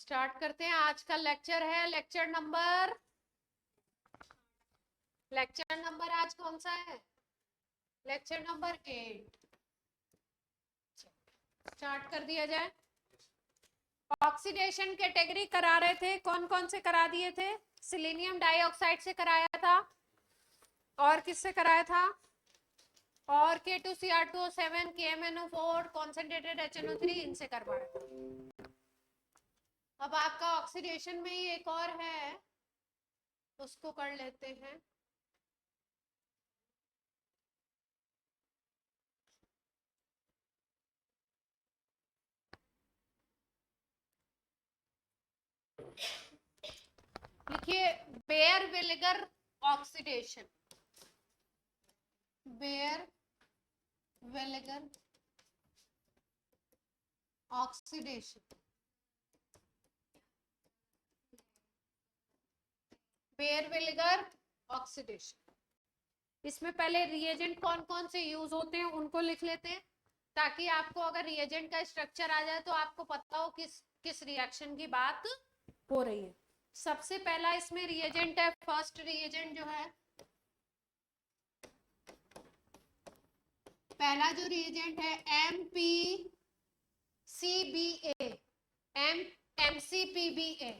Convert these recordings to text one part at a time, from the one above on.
Start करते हैं। आज का लेक्चर है लेक्चर नंबर आज कौन सा है? Lecture number 8। स्टार्ट कर दिया जाए। ऑक्सीडेशन कैटेगरी करा रहे थे, कौन कौन से करा दिए थे? सिलीनियम डाइऑक्साइड से कराया था, और किससे कराया था? और K2Cr2O7, KMnO4, कॉन्सेंट्रेटेड HNO3, इनसे करवाया था। अब आपका ऑक्सीडेशन में ही एक और है, उसको कर लेते हैं। लिखिए Baeyer vinegar oxidation. Baeyer vinegar oxidation. Baeyer vinegar oxidation. इसमें पहले रिएजेंट कौन कौन से यूज होते हैं उनको लिख लेते हैं, ताकि आपको अगर रिएजेंट का स्ट्रक्चर आ जाए तो आपको पता हो किस किस रिएक्शन की बात हो रही है। सबसे पहला इसमें रिएजेंट है, फर्स्ट रिएजेंट जो है, पहला जो रिएजेंट है MPCBA, MCPBA,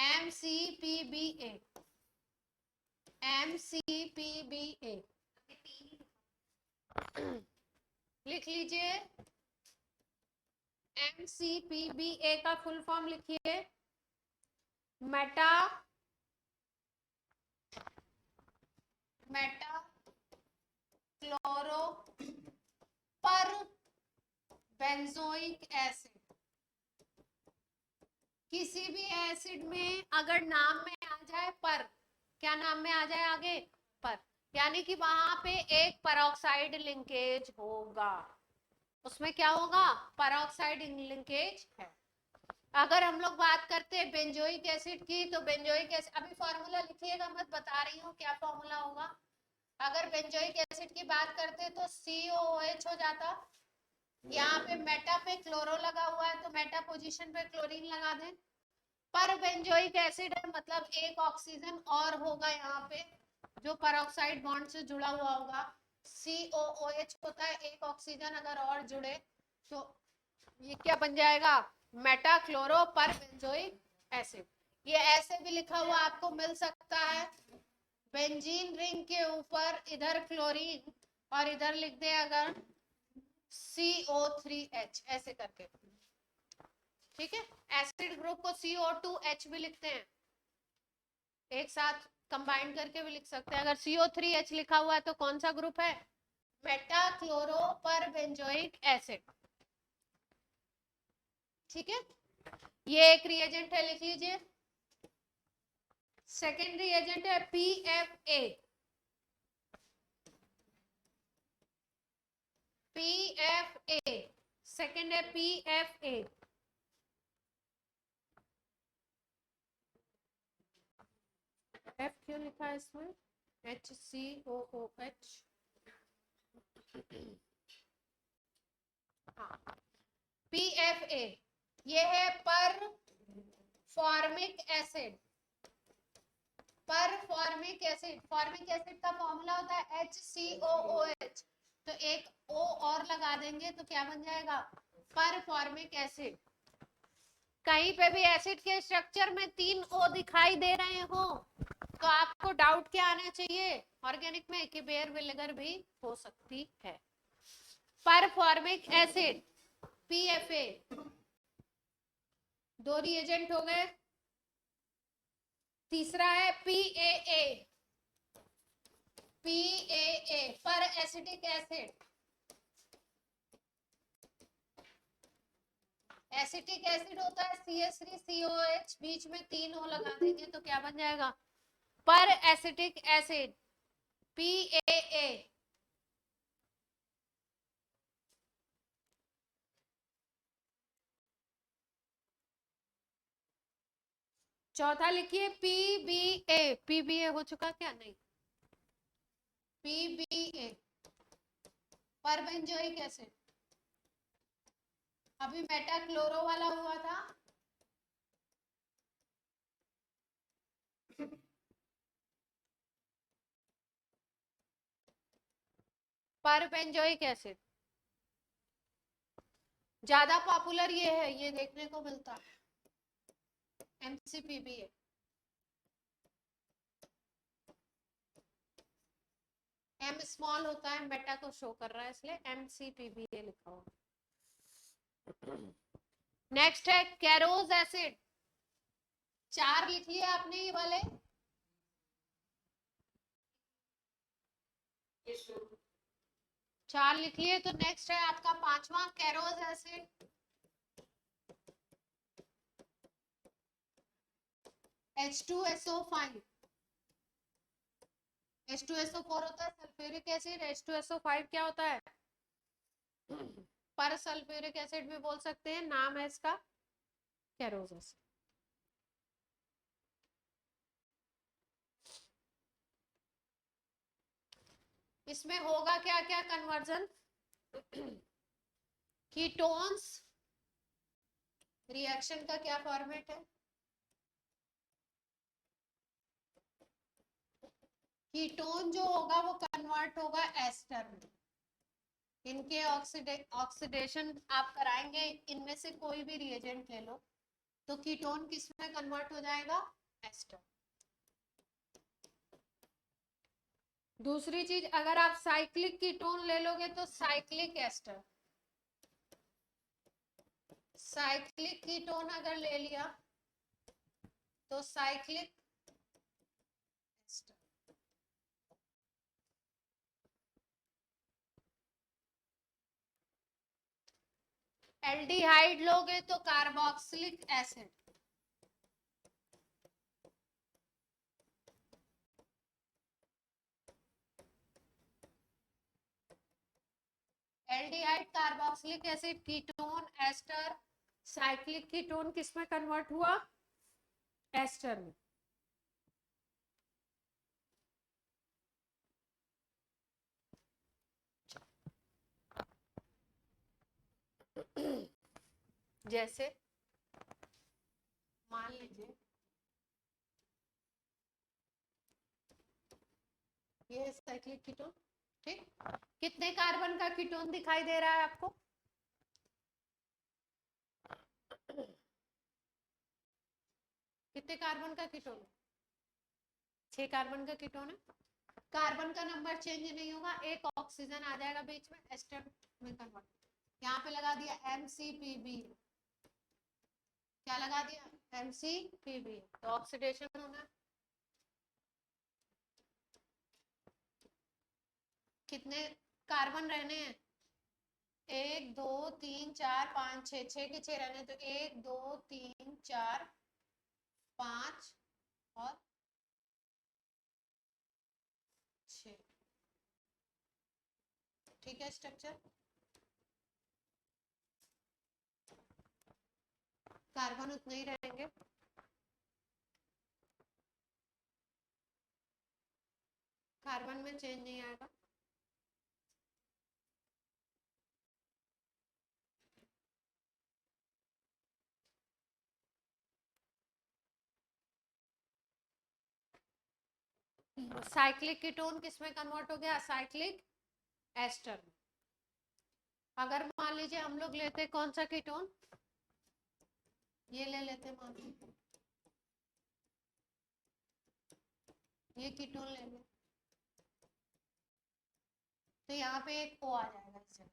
MCPBA, MCPBA लिख लीजिए। MCPBA का फुल फॉर्म लिखिए, मेटा क्लोरो पर बेंजोइक एसिड। किसी भी एसिड में अगर नाम में आ जाए पर, क्या नाम में आ जाए आगे? पर, यानी कि वहां पे एक पेरोक्साइड लिंकेज होगा। उसमें क्या होगा? पेरोक्साइड लिंकेज है। अगर हम लोग बात करते हैं बेंजोइक एसिड की, तो बेंजोइक एसिड, अभी फॉर्मूला लिखिएगा मत, बता रही हूँ क्या फॉर्मूला होगा। अगर बेंजोइक एसिड की बात करते तो COOH हो जाता। यहाँ पे मेटा पे क्लोरो लगा हुआ है तो मेटा पोजीशन पे क्लोरीन लगा दें। पर बेंजोइक एसिड है मतलब एक ऑक्सीजन और होगा यहाँ पे, जो पेरोक्साइड बॉन्ड से जुड़ा हुआ होगा। COOH होता है, एक ऑक्सीजन अगर और जुड़े तो ये क्या बन जाएगा? मेटा क्लोरो पर बेंजोइक एसिड। ये ऐसे भी लिखा हुआ आपको मिल सकता है, बेंजीन रिंग के ऊपर इधर क्लोरीन और इधर लिख दे अगर CO3H, ऐसे करके, ठीक है। एसिड ग्रुप को CO2H भी लिखते हैं, एक साथ कंबाइन करके भी लिख सकते हैं। अगर CO3H लिखा हुआ है तो कौन सा ग्रुप है? मेटा क्लोरो पर बेंजोइक एसिड, ठीक है। ये एक रिएजेंट है, लिख लीजिए। सेकेंड रिएजेंट है PFA। PFA सेकेंड है PFA। F क्यों लिखा है इसमें? HCOOH। हाँ, PFA ये है पर फॉर्मिक एसिड। पर फॉर्मिक एसिड, फॉर्मिक एसिड का फॉर्मूला होता है HCOOH, तो एक O और लगा देंगे तो क्या बन जाएगा? पर फॉर्मिक एसिड। कहीं पे भी एसिड के स्ट्रक्चर में 3 O दिखाई दे रहे हो तो आपको डाउट क्या आना चाहिए ऑर्गेनिक में, कि बेयर विनेगर भी हो सकती है। पर फॉर्मिक एसिड PFA, दो रिएजेंट हो गए। तीसरा है PAA। PAA पर एसिटिक एसिड। एसिटिक एसिड होता है CH3COH, बीच में 3 O लगा देंगे तो क्या बन जाएगा? पर एसिटिक एसिड PAA। चौथा लिखिए PBA। PBA हो चुका क्या? नहीं, PBA पर बेंजोइक एसिड। अभी मेटा क्लोरो वाला हुआ था, पर बेंजोइक एसिड ज्यादा पॉपुलर ये है, ये देखने को मिलता है, एमसीपीबी है। एम स्मॉल होता है, मेटा को शो कर रहा है इसलिए एमसीपीबी लिखा हुआ। नेक्स्ट है कैरोज एसिड, 4 लिख लिए आपने ये वाले, चार लिख लिए। तो नेक्स्ट है आपका 5वां कैरोज एसिड, H2SO5, H2SO4 होता है सल्फ्यूरिक एसिड, H2SO5 क्या होता है, पर सल्फ्यूरिक एसिड भी बोल सकते हैं, नाम है इसका कैरोज एसिड। इसमें होगा क्या क्या कन्वर्जन, कीटोन्स, रिएक्शन का क्या फॉर्मेट है, कीटोन जो होगा वो कन्वर्ट होगा एस्टर में। इनके ऑक्सीडेशन आप कराएंगे, इनमें से कोई भी रिएजेंट ले लो, तो कीटोन किस में कन्वर्ट हो जाएगा, एस्टर। दूसरी चीज, अगर आप साइक्लिक कीटोन ले लोगे तो साइक्लिक एस्टर, साइक्लिक कीटोन अगर ले लिया तो साइक्लिक एस्टर। एल्डिहाइड लोगे तो carboxylic acid, aldehyde carboxylic acid, ketone ester, cyclic ketone किस में कन्वर्ट हुआ, एस्टर में। जैसे मान लीजिए ये साइक्लिक कीटोन, ठीक, कितने कार्बन का कीटोन दिखाई दे रहा है आपको, कितने कार्बन का कीटोन है, 6 कार्बन का कीटोन है। कार्बन का नंबर चेंज नहीं होगा, एक ऑक्सीजन आ जाएगा बीच में, एस्टर में कन्वर्ट। यहाँ पे लगा दिया MCPB, क्या लगा दिया, MCPB, तो ऑक्सीडेशन होना। कितने कार्बन रहने हैं, 1 2 3 4 5 6, 6 के 6 रहने, तो 1 2 3 4 5 और 6, ठीक है स्ट्रक्चर। कार्बन उतने ही रहेंगे, कार्बन में चेंज नहीं आएगा। साइक्लिक कीटोन किस में कन्वर्ट हो गया, साइक्लिक एस्टर में। अगर मान लीजिए हम लोग लेते कौन सा कीटोन, ये ले लेते, मान लीजिए ये कीटोन ले ले, तो यहाँ पे एक O आ जाएगा इस जगह,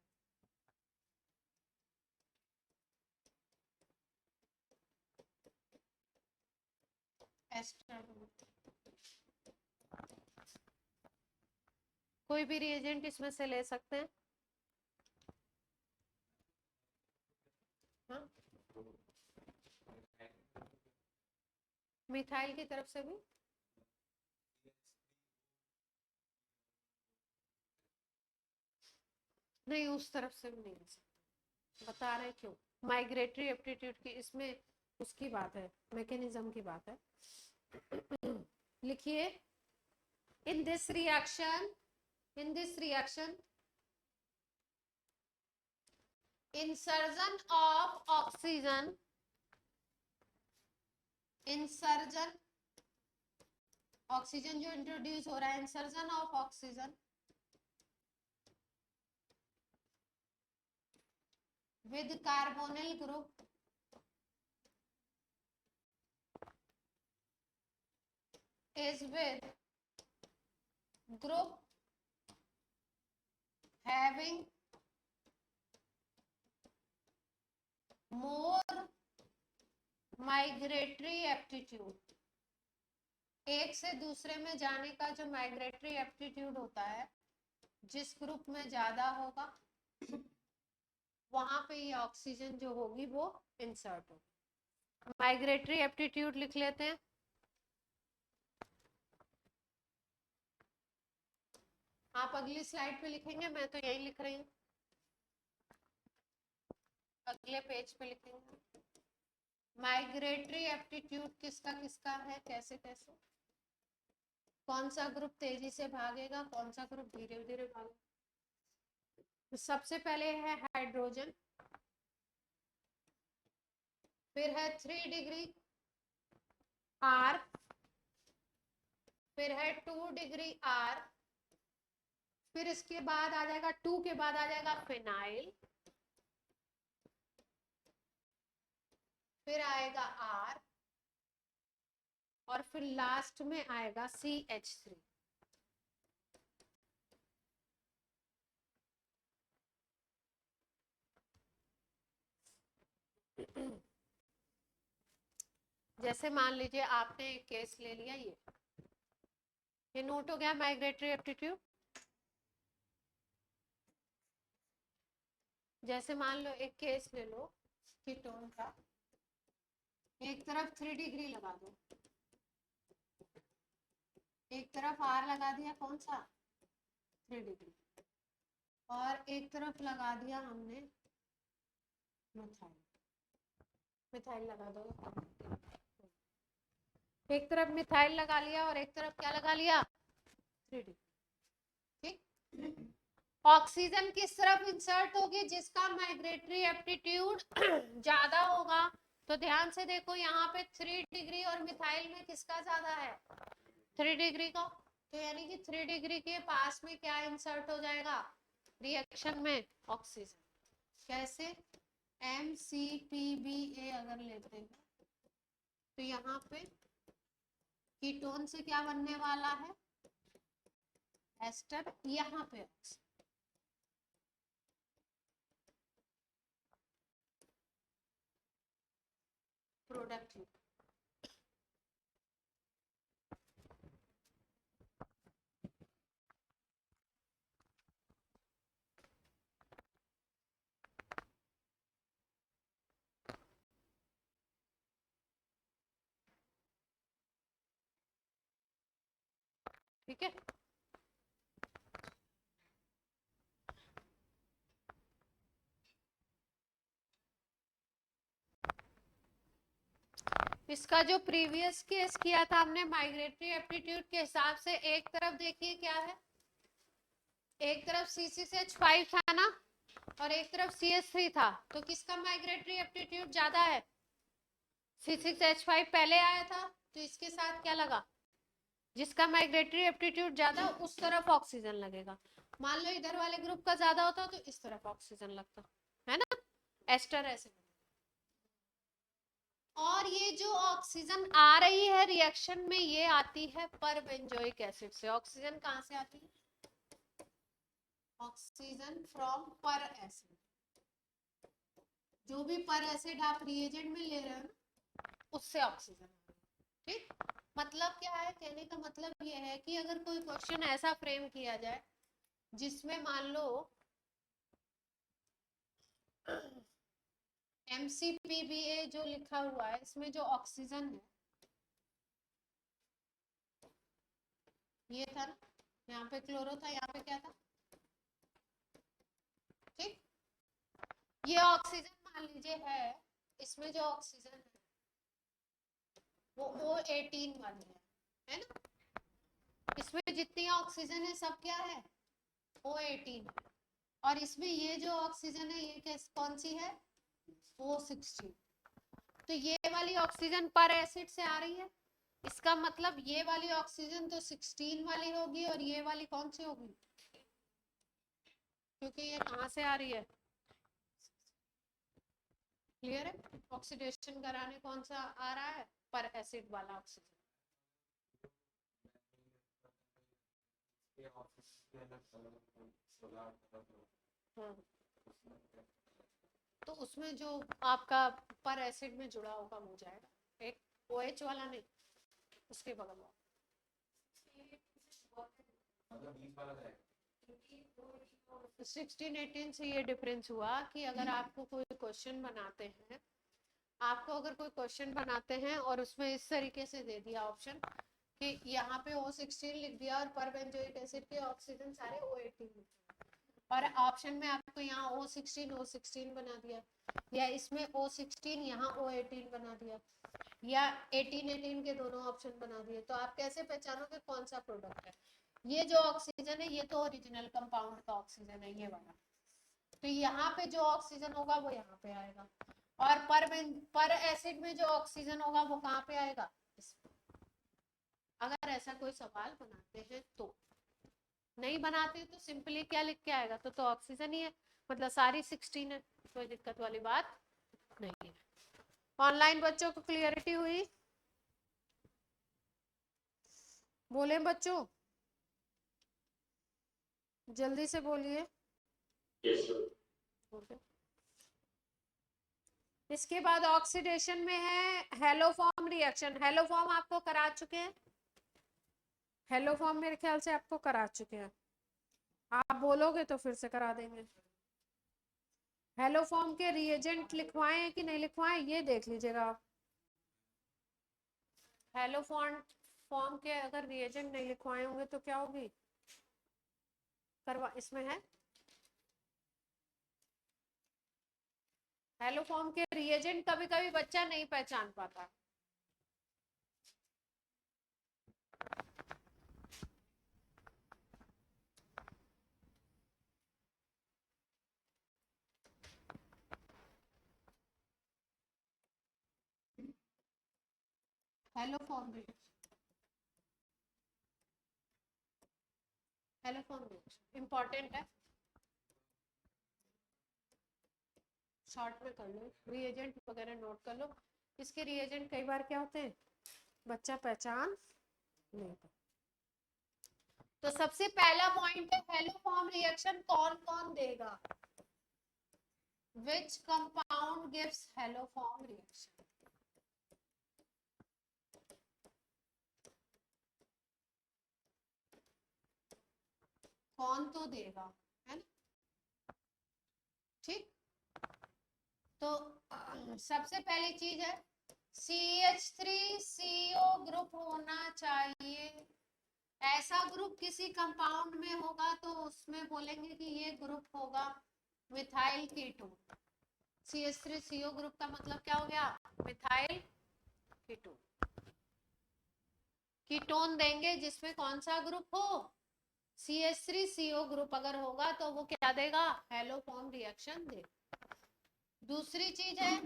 एस्टर। कोई भी रिएजेंट इसमें से ले सकते हैं, हाँ? मिथाइल की तरफ से भी, नहीं उस तरफ से भी नहीं ले सकते, बता रहे क्यों, माइग्रेटरी एप्टीट्यूड की इसमें उसकी बात है, मैकेनिज्म की बात है। लिखिए, in this reaction, in this reaction insertion of oxygen, insertion oxygen जो इंट्रोड्यूस हो रहा है, insertion of oxygen with carbonyl group is with group having more migratory aptitude। एक से दूसरे में जाने का जो माइग्रेटरी एप्टीट्यूड होता है, जिस ग्रुप में ज्यादा होगा वहां पे ये ऑक्सीजन जो होगी वो इंसर्ट होगी। माइग्रेटरी एप्टीट्यूड लिख लेते हैं। आप अगली स्लाइड पे लिखेंगे, मैं तो यही लिख रही हूँ, अगले पेज पे लिखेंगे। माइग्रेटरी एप्टीट्यूड किसका किसका है, कैसे कैसे, कौन सा ग्रुप तेजी से भागेगा, कौन सा ग्रुप धीरे धीरे भागेगा। तो सबसे पहले है हाइड्रोजन, फिर है 3 डिग्री आर, फिर है 2 डिग्री आर, फिर इसके बाद आ जाएगा 2 के बाद आ जाएगा फिनाइल, फिर आएगा आर, और फिर लास्ट में आएगा CH3। जैसे मान लीजिए आपने एक केस ले लिया, ये नोट हो गया माइग्रेटरी एप्टीट्यूड। जैसे मान लो एक केस ले लो कीटोन का, एक तरफ 3 डिग्री लगा दो, एक तरफ आर लगा दिया, कौन सा 3 डिग्री, और एक तरफ लगा दिया हमने मिथाइल, मिथाइल लगा दो, एक तरफ मिथाइल लगा लिया और एक तरफ क्या लगा लिया 3 डिग्री। ठीक, ऑक्सीजन किस तरफ इंसर्ट होगी, जिसका माइग्रेटरी एप्टीट्यूड ज्यादा होगा। तो ध्यान से देखो, यहाँ पे 3 डिग्री और मिथाइल में किसका ज्यादा है, 3 डिग्री का। तो यानी कि 3 डिग्री के पास में क्या इंसर्ट हो जाएगा रिएक्शन में, ऑक्सीजन। कैसे, MCPBA अगर लेते हैं तो यहाँ पे कीटोन से क्या बनने वाला है, एस्टर, यहाँ पे प्रोडक्ट। ठीक है, इसका जो प्रीवियस केस किया था हमने माइग्रेटरी एप्टीट्यूड के हिसाब से, एक तरफ देखिए क्या है, एक तरफ C6H5 था ना, और एक तरफ CH3 था। तो किसका माइग्रेटरी एप्टीट्यूड ज्यादा है, C6H5 पहले आया था, तो इसके साथ क्या लगा, जिसका माइग्रेटरी एप्टीट्यूड ज्यादा उस तरफ ऑक्सीजन लगेगा। मान लो इधर वाले ग्रुप का ज्यादा होता तो इस तरफ ऑक्सीजन लगता, है ना, एस्टर ऐसे। और ये जो ऑक्सीजन आ रही है रिएक्शन में, ये आती है पर बेंजोइक एसिड से। ऑक्सीजन कहां से आती है, ऑक्सीजन फ्रॉम पर एसिड। जो भी पर एसिड आप रिएजेंट में ले रहे हो ना, उससे ऑक्सीजन। ठीक, मतलब क्या है, कहने का मतलब ये है कि अगर कोई क्वेश्चन ऐसा फ्रेम किया जाए जिसमें मान लो MCPBA जो लिखा हुआ है, इसमें जो ऑक्सीजन है ये था ना, यहाँ पे क्लोरो था, यहाँ पे क्या था, ठीक, ये ऑक्सीजन मान लीजिए है, इसमें जो ऑक्सीजन है वो O18 वाली है ना, इसमें जितनी ऑक्सीजन है सब क्या है O18, और इसमें ये जो ऑक्सीजन है ये कौन सी है O16। तो ये वाली ऑक्सीजन पर एसिड से आ रही है, इसका मतलब ये वाली ऑक्सीजन तो 16 वाली होगी और ये वाली कौन सी होगी, क्योंकि ये कहाँ से आ रही है, क्लियर है। ऑक्सीडेशन कराने कौन सा आ रहा है, पर एसिड वाला ऑक्सीजन। तो उसमें जो आपका पर एसिड में जुड़ा होगा वो जाएगा, एक OH वाला नहीं, उसके बगल वाला। 16-18 से ये डिफरेंस हुआ कि अगर आपको कोई क्वेश्चन बनाते हैं, आपको अगर कोई क्वेश्चन बनाते हैं और उसमें इस तरीके से दे दिया ऑप्शन कि यहाँ पे O16 लिख दिया और पर बेंजोइक एसिड के ऑक्सीजन सारे O18 और ऑप्शन में आपको यहाँ O16 बना दिया, या इसमें O16 यहाँ O18 बना दिया, या 18 के दोनों ऑप्शन बना दिए, तो आप कैसे पहचानोगे कौन सा प्रोडक्ट है। ये जो ऑक्सीजन है ये तो ओरिजिनल कंपाउंड का ऑक्सीजन है, ये वाला, तो यहाँ पे जो ऑक्सीजन होगा वो यहाँ पे आएगा, और पर एसिड में जो ऑक्सीजन होगा वो कहाँ पे आएगा, इसमें। अगर ऐसा कोई सवाल बनाते हैं तो, नहीं बनाते तो सिंपली क्या लिख के आएगा, तो ऑक्सीजन ही है, मतलब सारी 16 है, कोई दिक्कत वाली बात नहीं है। ऑनलाइन बच्चों को क्लियरिटी हुई, बोले बच्चों, जल्दी से बोलिए। yes, इसके बाद ऑक्सीडेशन में है हेलोफॉर्म रिएक्शन। हेलोफॉर्म आपको करा चुके हैं, हेलोफॉर्म मेरे ख्याल से आपको करा चुके हैं, आप बोलोगे तो फिर से करा देंगे। हेलोफॉर्म के रिएजेंट लिखवाएं कि नहीं लिखवाएं ये देख लीजिएगा आप। हेलोफॉर्म के अगर रिएजेंट नहीं लिखवाए होंगे तो क्या होगी, करवा इसमें है हेलोफॉर्म के रिएजेंट, कभी कभी बच्चा नहीं पहचान पाता। हेलोफॉर्म रिएक्शन इंपॉर्टेंट है, शॉर्ट में कर लो, रिएजेंट वगैरह नोट कर लो। इसके रिएजेंट कई बार क्या होते हैं बच्चा पहचान नहीं पाता। तो सबसे पहला पॉइंट है हेलोफॉर्म रिएक्शन कौन कौन देगा, which compound gives haloform reaction. कौन तो देगा, है ना, ठीक। तो सबसे पहली चीज है CH3CO ग्रुप होना चाहिए। ऐसा ग्रुप किसी कंपाउंड में होगा तो उसमें बोलेंगे कि ये ग्रुप होगा मिथाइल कीटोन। CH3CO ग्रुप का मतलब क्या हो गया, मिथाइल कीटोन। कीटोन देंगे जिसमें कौन सा ग्रुप हो, CH3CO ग्रुप अगर होगा तो वो क्या देगा, हेलोफॉर्म रिएक्शन देगा। दूसरी चीज है,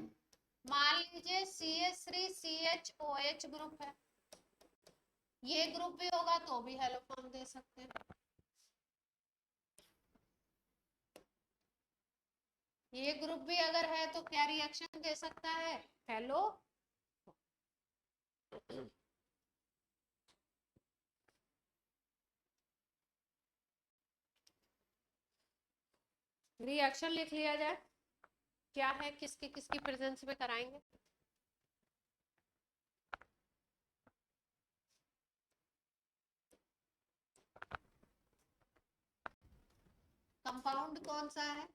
मान लीजिए CH3CHOH ग्रुप है, ये ग्रुप भी होगा तो भी हेलोफॉर्म दे सकते हैं। ये ग्रुप भी अगर है तो क्या रिएक्शन दे सकता है, हेलो। रिएक्शन लिख लिया जाए, क्या है, किसकी किसकी प्रेजेंस में कराएंगे। कंपाउंड कौन सा है,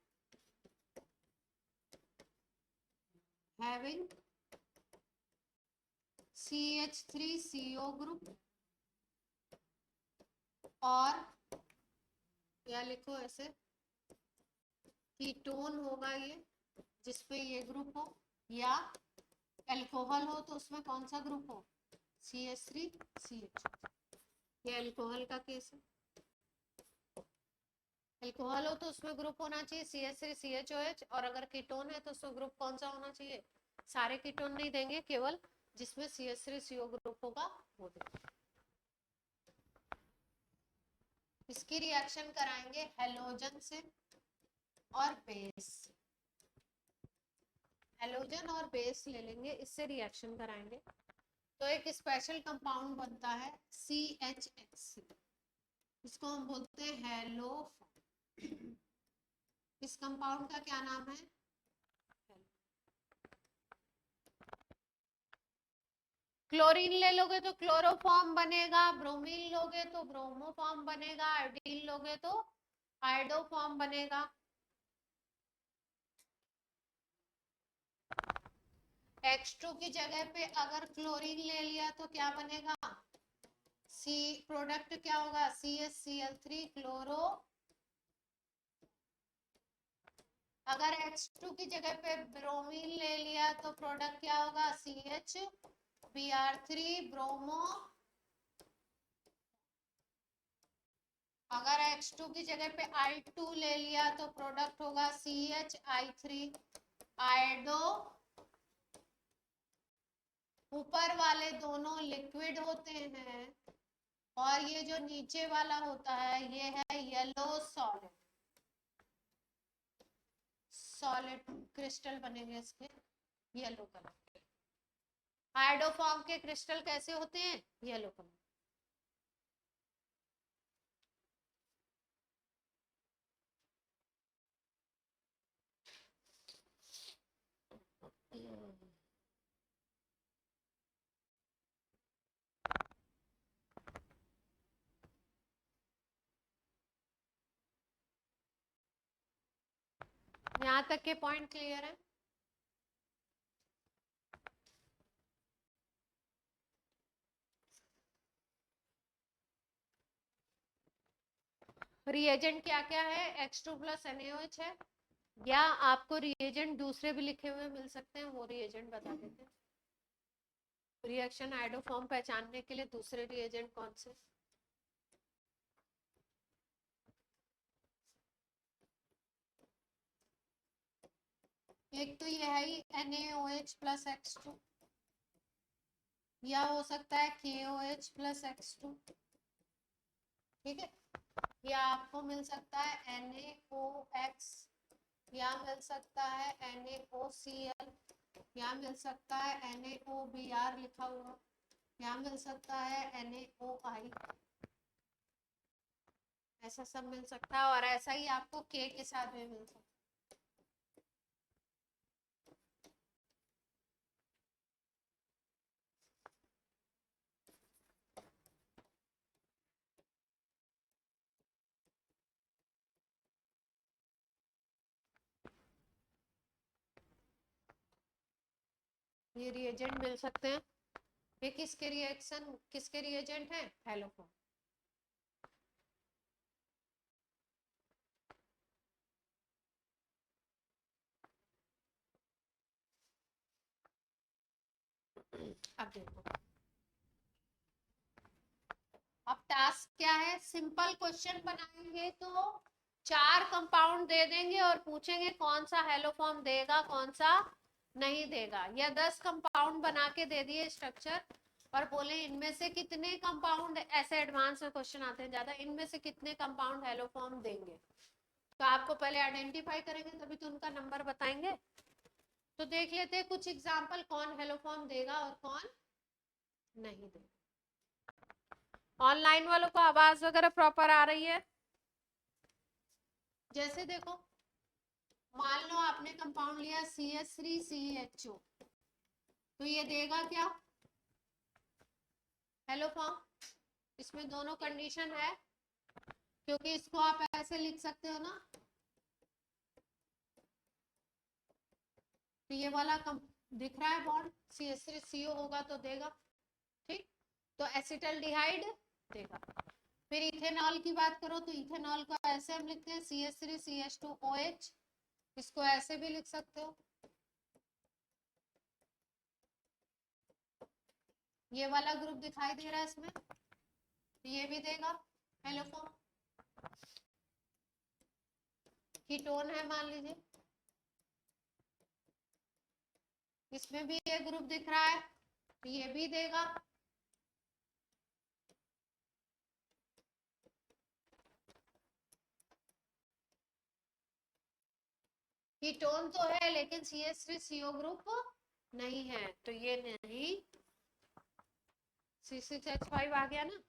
हैविंग CH3CO ग्रुप, और या लिखो ऐसे कीटोन होगा ये जिसपे ये ग्रुप हो, या अल्कोहल हो तो उसमें कौन सा ग्रुप हो, CH3CH। ये अल्कोहल का केस है, अल्कोहल हो तो उसमें ग्रुप होना चाहिए CH3CHOH, और अगर कीटोन है तो उसमें ग्रुप कौन सा होना चाहिए, सारे कीटोन नहीं देंगे, केवल जिसमें CH3CO ग्रुप होगा वो देगा। इसकी रिएक्शन कराएंगे हेलोजन से और बेस, हेलोजन और बेस ले लेंगे, इससे रिएक्शन कराएंगे तो एक स्पेशल कंपाउंड बनता है CHHC, इसको हम बोलते हैं हेलो। इस कंपाउंड का क्या नाम है? क्लोरीन ले लोगे तो क्लोरोफॉर्म बनेगा, ब्रोमीन लोगे तो ब्रोमोफॉर्म बनेगा, आयोडीन लोगे तो आयोडोफॉर्म बनेगा। H2 की जगह पे अगर क्लोरीन ले लिया तो क्या बनेगा? सी प्रोडक्ट क्या होगा? CHCl3 chloro. अगर H2 की जगह पे ब्रोमीन ले लिया तो प्रोडक्ट क्या होगा? CHBr3 bromo. अगर H2 की जगह पे I2 ले लिया तो प्रोडक्ट होगा CHI3 आयोडो। ऊपर वाले दोनों लिक्विड होते हैं और ये जो नीचे वाला होता है ये है येलो सॉलिड, सॉलिड क्रिस्टल बनेंगे इसके येलो कलर के। आयोडोफॉर्म के क्रिस्टल कैसे होते हैं? Yellow colour. यहाँ तक के पॉइंट क्लियर है? रिएजेंट क्या क्या है? H2 प्लस NaOH है, या आपको रिएजेंट दूसरे भी लिखे हुए मिल सकते हैं, वो रिएजेंट बता देते हैं। रिएक्शन आयोडोफॉर्म पहचानने के लिए दूसरे रिएजेंट कौन से? एक तो ये है ही NaOH प्लस X2, या हो सकता है KOH प्लस X2, ठीक है। या आपको मिल सकता है NaOX, या मिल सकता है NaOCl, या मिल सकता है NaOBr लिखा हुआ, या मिल सकता है NaOI, ऐसा सब मिल सकता है। और ऐसा ही आपको K के साथ भी मिल सकता है। ये रिएजेंट मिल सकते हैं। ये किसके रिएक्शन, किसके रिएजेंट है? हेलोफॉर्म। अब देखो, अब टास्क क्या है? सिंपल क्वेश्चन बनाएंगे तो 4 कंपाउंड दे देंगे और पूछेंगे कौन सा हेलोफॉर्म देगा कौन सा नहीं देगा, या 10 कंपाउंड बना के दे दिए स्ट्रक्चर और बोले इनमें से कितने कंपाउंड, ऐसे एडवांस में क्वेश्चन आते हैं ज्यादा, इनमें से कितने कंपाउंड हेलोफॉर्म देंगे। तो आपको पहले आइडेंटिफाई करेंगे तभी तो उनका नंबर बताएंगे। तो देख लेते हैं कुछ एग्जांपल, कौन हेलोफॉर्म देगा और कौन नहीं देगा। ऑनलाइन वालों को आवाज वगैरह प्रॉपर आ रही है? जैसे देखो, मान लो आपने कंपाउंड लिया CH3CHO, तो ये देगा क्या? हेलोफॉर्म। इसमें दोनों कंडीशन है, क्योंकि इसको आप ऐसे लिख सकते हो ना, तो ये वाला दिख रहा है बॉन्ड, CH3CO होगा तो देगा, ठीक। तो एसिटल्डिहाइड देगा। फिर इथेनॉल की बात करो तो इथेनॉल को ऐसे हम लिखते हैं CH3CH2OH, इसको ऐसे भी लिख सकते हो। ये वाला ग्रुप दिखाई दे रहा है इसमें, ये भी देगा हेलोफॉर्म। कीटोन है मान लीजिए, इसमें भी ये ग्रुप दिख रहा है, ये भी देगा, कीटोन तो है लेकिन CH3CO ग्रुप नहीं है, तो ये नहीं, C6H5 आ गया ना।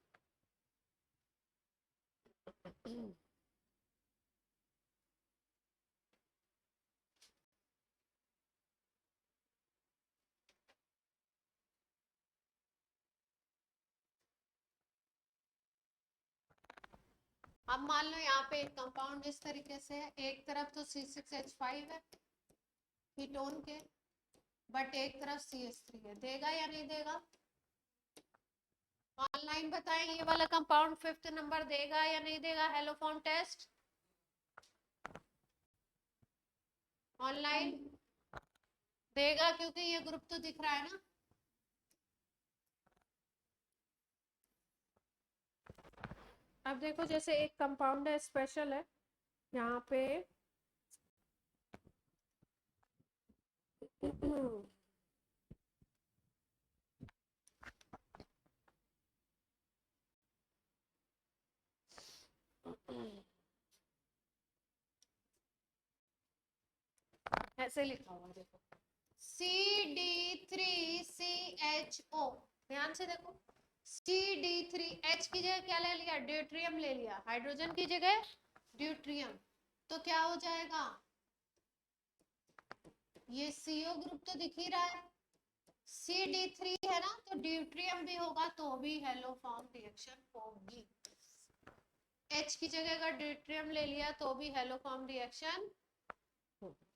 अब मान लो यहाँ पे एक कंपाउंड इस तरीके से है, एक तरफ तो C6H5 है कीटोन के, बट एक तरफ CH3 है, देगा या नहीं देगा? ऑनलाइन बताएं, ये वाला कंपाउंड 5th नंबर देगा या नहीं देगा? हेलोफॉर्म टेस्ट ऑनलाइन देगा, क्योंकि ये ग्रुप तो दिख रहा है ना। अब देखो जैसे एक कंपाउंड है, स्पेशल है यहाँ पे ऐसे लिखा हुआ देखो, CD3CHO, ध्यान से देखो, CD3H की जगह क्या ले लिया? ड्यूट्रियम ले लिया, हाइड्रोजन की जगह ड्यूट्रियम, तो क्या हो जाएगा? ये CO ग्रुप तो दिख ही रहा है, CD3 है ना, तो ड्यूट्रियम भी होगा, तो भी हेलोफॉर्म रिएक्शन होगी। H की जगह अगर ड्यूट्रियम ले लिया तो भी हेलोफॉर्म रिएक्शन होगी।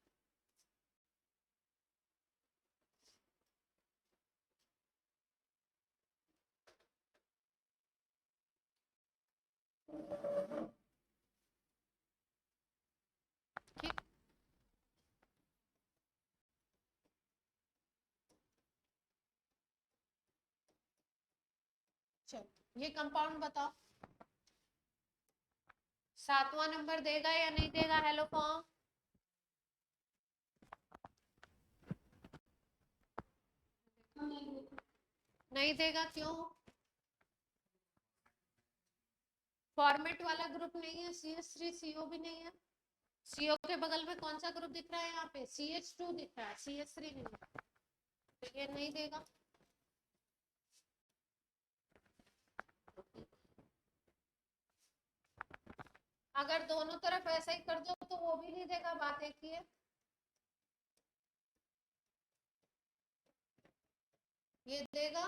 ठीक, चलो ये कंपाउंड बताओ, 7वां नंबर देगा या नहीं देगा हेलोफॉर्म? नहीं देगा, क्यों? फॉर्मेट वाला ग्रुप नहीं है, CH3CO भी नहीं है, CO के बगल में कौन सा ग्रुप दिख रहा है यहाँ पे? CH2 दिख रहा है, CH3 नहीं है, तो ये नहीं देगा। अगर दोनों तरफ ऐसा ही कर दो तो वो भी नहीं देगा, बात एक ही है। ये देगा,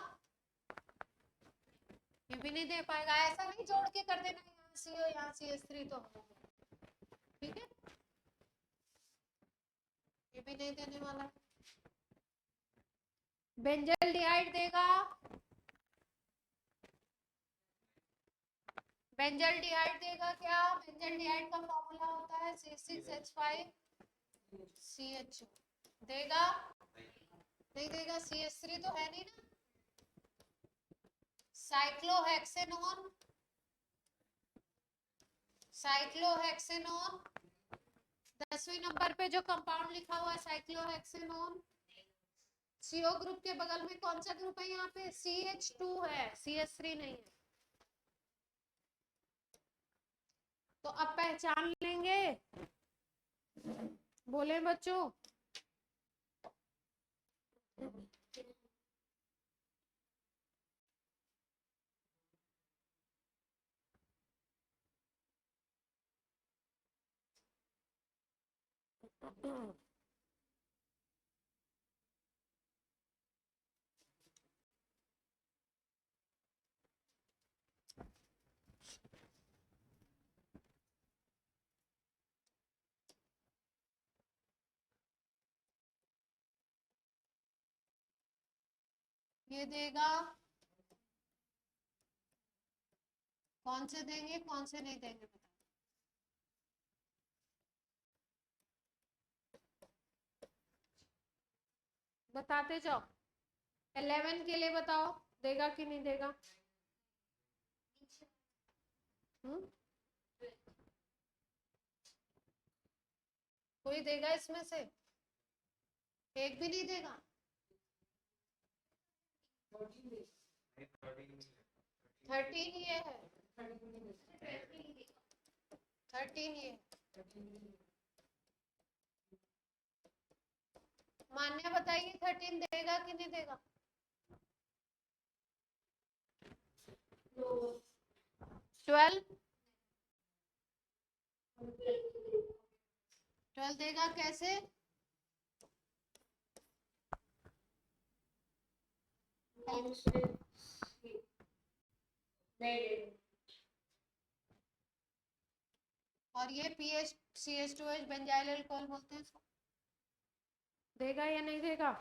ये भी नहीं दे पाएगा, ऐसा नहीं जोड़ के कर देना, यहाँ CO यहाँ CH3 तो ठीक है, ये भी नहीं देने वाला। बेंजल्डिहाइड देगा, बेंजल्डिहाइड देगा क्या? बेंजल्डिहाइड का फॉर्मूला होता है C6H5CH, देगा? नहीं देगा, CH3 तो है नहीं ना। साइक्लोहेक्सेनोन, साइक्लोहेक्सेनोन 10वें नंबर पे जो कंपाउंड लिखा हुआ है साइक्लोहेक्सेनोन, CO ग्रुप के बगल में कौन सा ग्रुप है यहाँ पे? CH2 है, CH3 नहीं है। तो अब पहचान लेंगे, बोले बच्चों? ये देगा, कौन से देंगे कौन से नहीं देंगे बताओ? बताते जाओ, 11 के लिए बताओ, देगा कि नहीं देगा? कोई देगा इसमें से? एक भी नहीं देगा? 13 ये है, 13 ये। मान्य बताइए 13 देगा कि नहीं देगा? 12 देगा कैसे? और ये CH2H बेंजाइल अल्कोहल बोलते हैं इसको। देगा या नहीं देगा?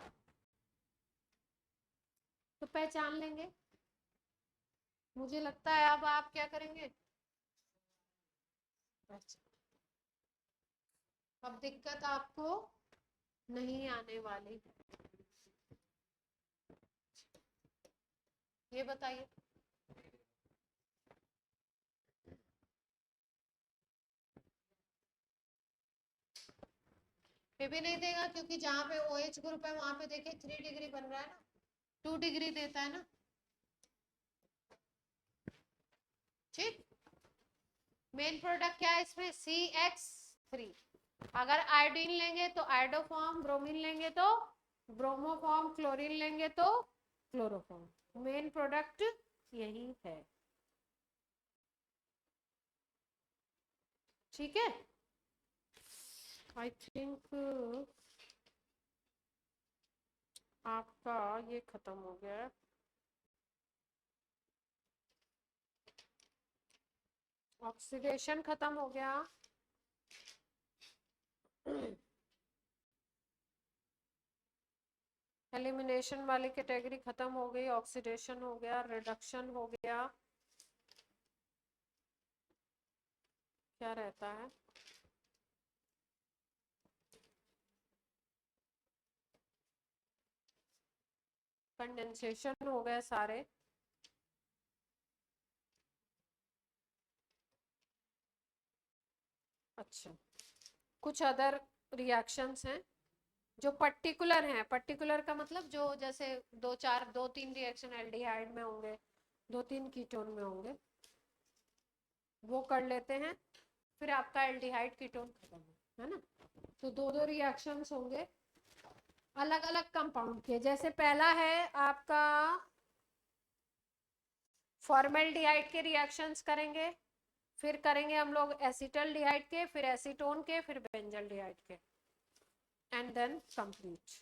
तो पहचान लेंगे। मुझे लगता है अब आप क्या करेंगे? अब दिक्कत आपको नहीं आने वाली। ये बताइए। ये भी नहीं देगा क्योंकि जहां पे OH ग्रुप है वहां पे देखिए 3 डिग्री बन रहा है ना, 2 डिग्री देता है ना। ठीक, मेन प्रोडक्ट क्या है इसमें? CH3। अगर आयोडीन लेंगे तो आयोडोफॉर्म, ब्रोमीन लेंगे तो ब्रोमोफॉर्म, क्लोरीन लेंगे तो क्लोरोफॉर्म। मेन प्रोडक्ट यही है। ठीक है, आई थिंक आपका ये खत्म हो गया है। ऑक्सीडेशन खत्म हो गया। एलिमिनेशन वाली कैटेगरी खत्म हो गई, ऑक्सीडेशन हो गया, रिडक्शन हो गया। क्या रहता है? कंडेंसेशन हो गए सारे। अच्छा, कुछ अदर रिएक्शंस हैं जो पर्टिकुलर हैं। पर्टिकुलर का मतलब जो जैसे 2-3 रिएक्शन एल्डिहाइड में होंगे, 2-3 कीटोन में होंगे, वो कर लेते हैं, फिर आपका एल्डिहाइड कीटोन खत्म है ना। तो 2-2 रिएक्शंस होंगे अलग अलग कंपाउंड के। जैसे पहला है आपका फॉर्मेल्डिहाइड के रिएक्शंस करेंगे, फिर करेंगे हम लोग एसिटल्डिहाइड के, फिर एसीटोन के, फिर बेंजल्डिहाइड के, एंड देन कंप्लीट।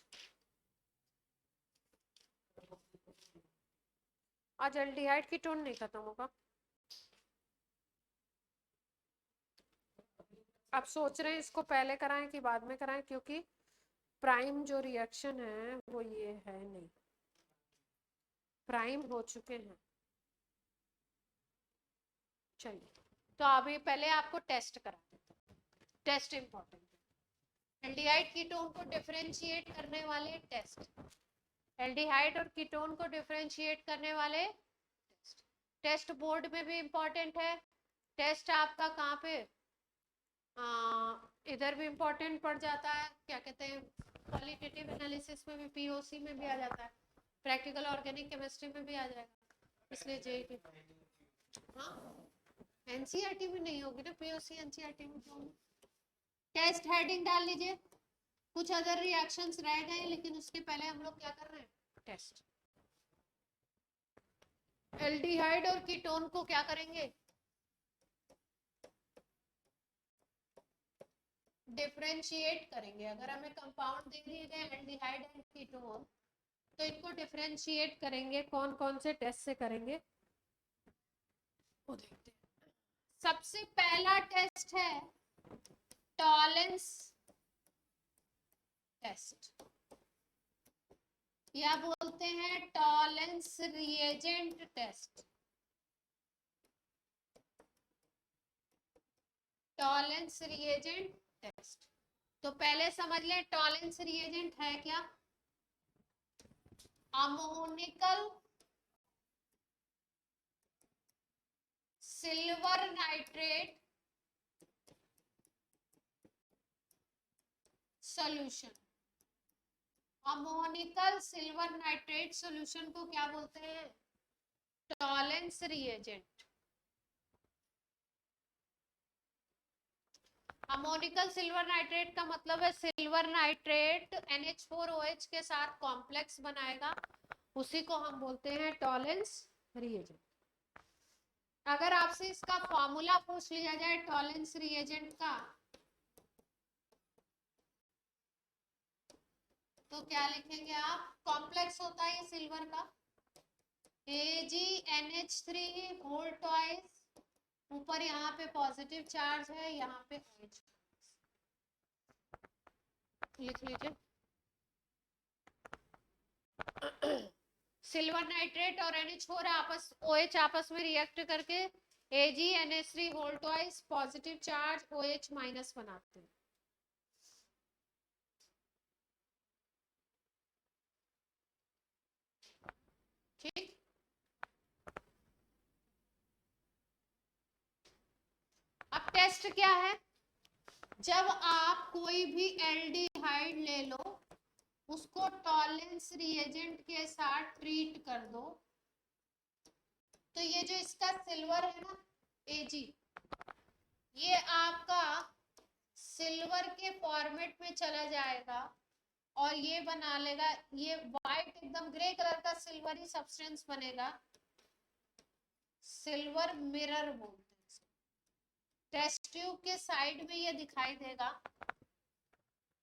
आज एल्डिहाइड कीटोन नहीं खत्म होगा। आप सोच रहे हैं इसको पहले कराएं कि बाद में कराएं, क्योंकि प्राइम जो रिएक्शन है वो ये है नहीं, प्राइम हो चुके हैं। चलिए, तो अभी पहले आपको टेस्ट करा देते हैं। टेस्ट इंपॉर्टेंट है। एल्डिहाइड कीटोन को डिफरेंशिएट करने वाले टेस्ट, एल्डिहाइड और कीटोन को डिफरेंशिएट करने वाले टेस्ट। टेस्ट बोर्ड में भी इंपॉर्टेंट है। टेस्ट आपका कहाँ पे? इधर भी इंपॉर्टेंट पड़ जाता है, क्या कहते हैं, क्वालिटेटिव एनालिसिस में भी, POC में भी आ जाता है, प्रैक्टिकल ऑर्गेनिक केमिस्ट्री में भी आ जाएगा। इसलिए JEE, हाँ, NCERT में नहीं होगी ना, POC NCERT में तो। टेस्ट हेडिंग डाल लीजिए। कुछ अदर रिएक्शंस रह गए लेकिन उसके पहले हम लोग क्या कर रहे हैं? टेस्ट। एल्डिहाइड और कीटोन को क्या करेंगे? डिफरेंशिएट करेंगे। अगर हमें कंपाउंड दे दिए गए एल्डिहाइड एंड कीटोन, तो इनको डिफरेंशिएट करेंगे। कौन कौन से टेस्ट से करेंगे वो देखते हैं। सबसे पहला टेस्ट है टॉलेंस टेस्ट, या बोलते हैं Tollens reagent test. Tollens reagent test. तो पहले समझ लें टॉलेंस रिएजेंट है क्या? Ammoniacal silver nitrate solution. Ammoniacal silver nitrate solution को क्या बोलते हैं? Tollens reagent. Ammoniacal silver nitrate का मतलब है सिल्वर नाइट्रेट NH4OH के साथ कॉम्प्लेक्स बनाएगा, उसी को हम बोलते हैं टॉलेंस रिएजेंट। अगर आपसे इसका फॉर्मूला पूछ लिया जाए टॉलेंस रिएजेंट का, तो क्या लिखेंगे आप? कॉम्प्लेक्स होता है ये सिल्वर का, AgNH3 होल ट्वाइस, ऊपर यहाँ पे पॉजिटिव चार्ज है, यहाँ पे OH लिख लीजिए। सिल्वर नाइट्रेट और NH4 OH आपस में रिएक्ट करके AgNH3 whole twice positive charge OH minus बनाते हैं। ठीक, अब टेस्ट क्या है? जब आप कोई भी एल्डिहाइड ले लो, उसको टॉलेंस रिएजेंट के साथ ट्रीट कर दो, तो ये जो इसका सिल्वर है ना Ag, ये आपका सिल्वर के फॉर्मेट में चला जाएगा और ये बना लेगा, ये वाइट एकदम ग्रे कलर का सिल्वरी सब्सटेंस बनेगा, सिल्वर मिरर बोलते हैं। टेस्ट ट्यूब के साइड में ये दिखाई देगा,